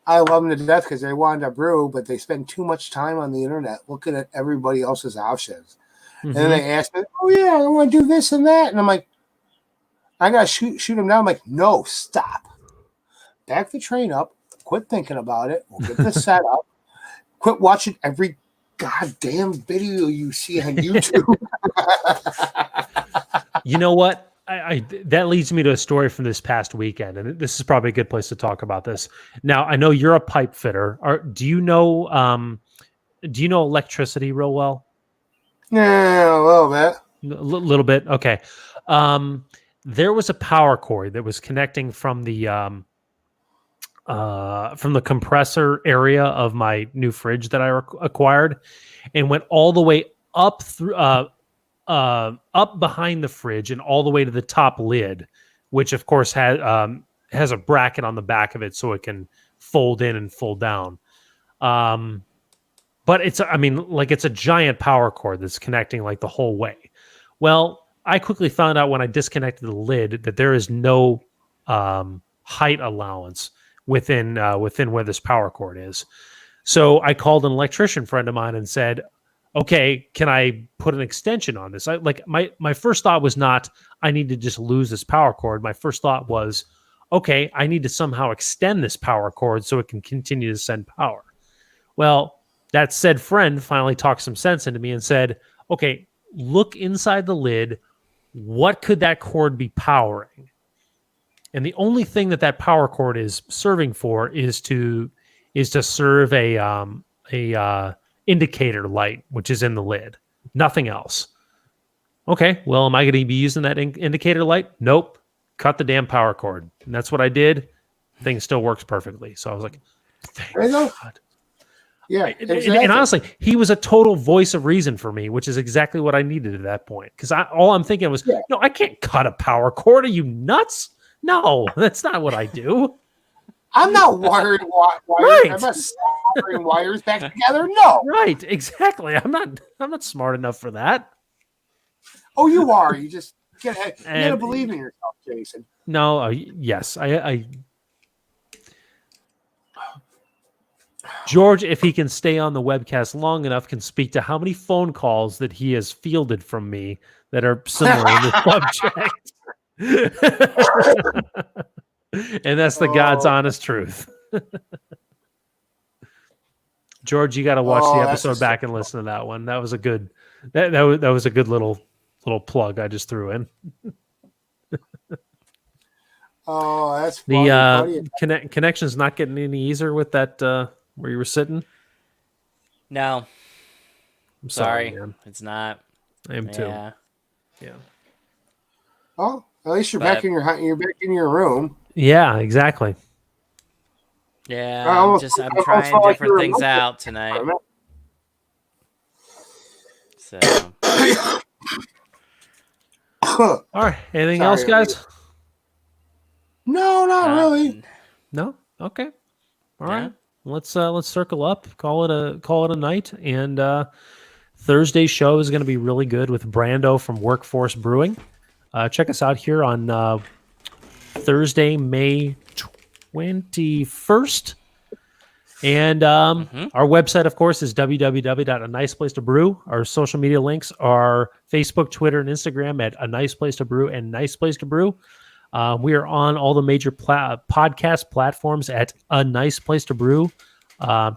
I love them to death because they want to brew, but they spend too much time on the internet looking at everybody else's options, and then they ask me, "Oh yeah, I want to do this and that," and I'm like, I gotta shoot them down. I'm like, no, stop, back the train up. Quit thinking about it. We'll get this set up. Quit watching every goddamn video you see on YouTube. You know what? I that leads me to a story from this past weekend, and this is probably a good place to talk about this. Now, I know you're a pipe fitter. Do you know electricity real well? Yeah, a little bit. A little bit. Okay. there was a power cord that was connecting from the compressor area of my new fridge that I acquired, and went all the way up through up behind the fridge and all the way to the top lid, which of course has a bracket on the back of it so it can fold in and fold down. But it's a giant power cord that's connecting like the whole way. Well, I quickly found out when I disconnected the lid that there is no height allowance within where this power cord is. So I called an electrician friend of mine and said, okay, can I put an extension on this? My first thought was not, I need to just lose this power cord. My first thought was, okay, I need to somehow extend this power cord so it can continue to send power. Well, that said friend finally talked some sense into me and said, okay, look inside the lid. What could that cord be powering? And the only thing that power cord is serving for is to serve a indicator light, which is in the lid. Nothing else. Okay, well, am I going to be using that indicator light? Nope. Cut the damn power cord. And that's what I did. Thing still works perfectly. So I was like, thank God. Yeah, exactly. And honestly, he was a total voice of reason for me, which is exactly what I needed at that point. Because all I'm thinking was, no, I can't cut a power cord. Are you nuts? No, that's not what I do. I'm not wired wires. Right. I'm not soldering wires back together. No. Right, exactly. I'm not smart enough for that. Oh, you are. You just gotta believe in yourself, Jason. No, yes, I George, if he can stay on the webcast long enough, can speak to how many phone calls that he has fielded from me that are similar in the subject. And that's the God's honest truth. George, you got to watch the episode back and listen to that one. That was a good that was a good little plug I just threw in. Oh, that's funny. The connection's not getting any easier with that where you were sitting. No, I'm sorry, man. Man. It's not. I am too. Yeah. Oh, at least you're back in your room. Yeah, exactly. Yeah, I'm trying different things out tonight. So. All right. Anything else, guys? No, not really. No. Okay. All right. Let's circle up. Call it a night. And Thursday's show is going to be really good with Brando from Workforce Brewing. Check us out here on Thursday, May 21st. And our website, of course, is www.aniceplacetobrew. Our social media links are Facebook, Twitter, and Instagram at A Nice Place to Brew and Nice Place to Brew. We are on all the major podcast platforms at A Nice Place to Brew.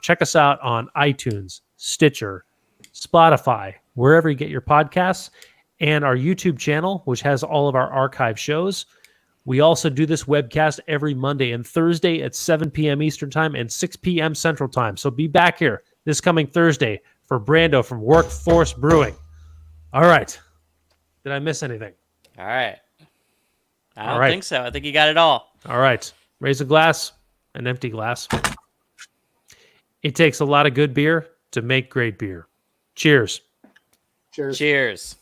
Check us out on iTunes, Stitcher, Spotify, wherever you get your podcasts, and our YouTube channel, which has all of our archive shows. We also do this webcast every Monday and Thursday at 7 p.m. Eastern Time and 6 p.m. Central Time. So be back here this coming Thursday for Brando from Workforce Brewing. All right. Did I miss anything? All right. I don't think so. I think you got it all. All right. Raise a glass, an empty glass. It takes a lot of good beer to make great beer. Cheers. Cheers. Cheers.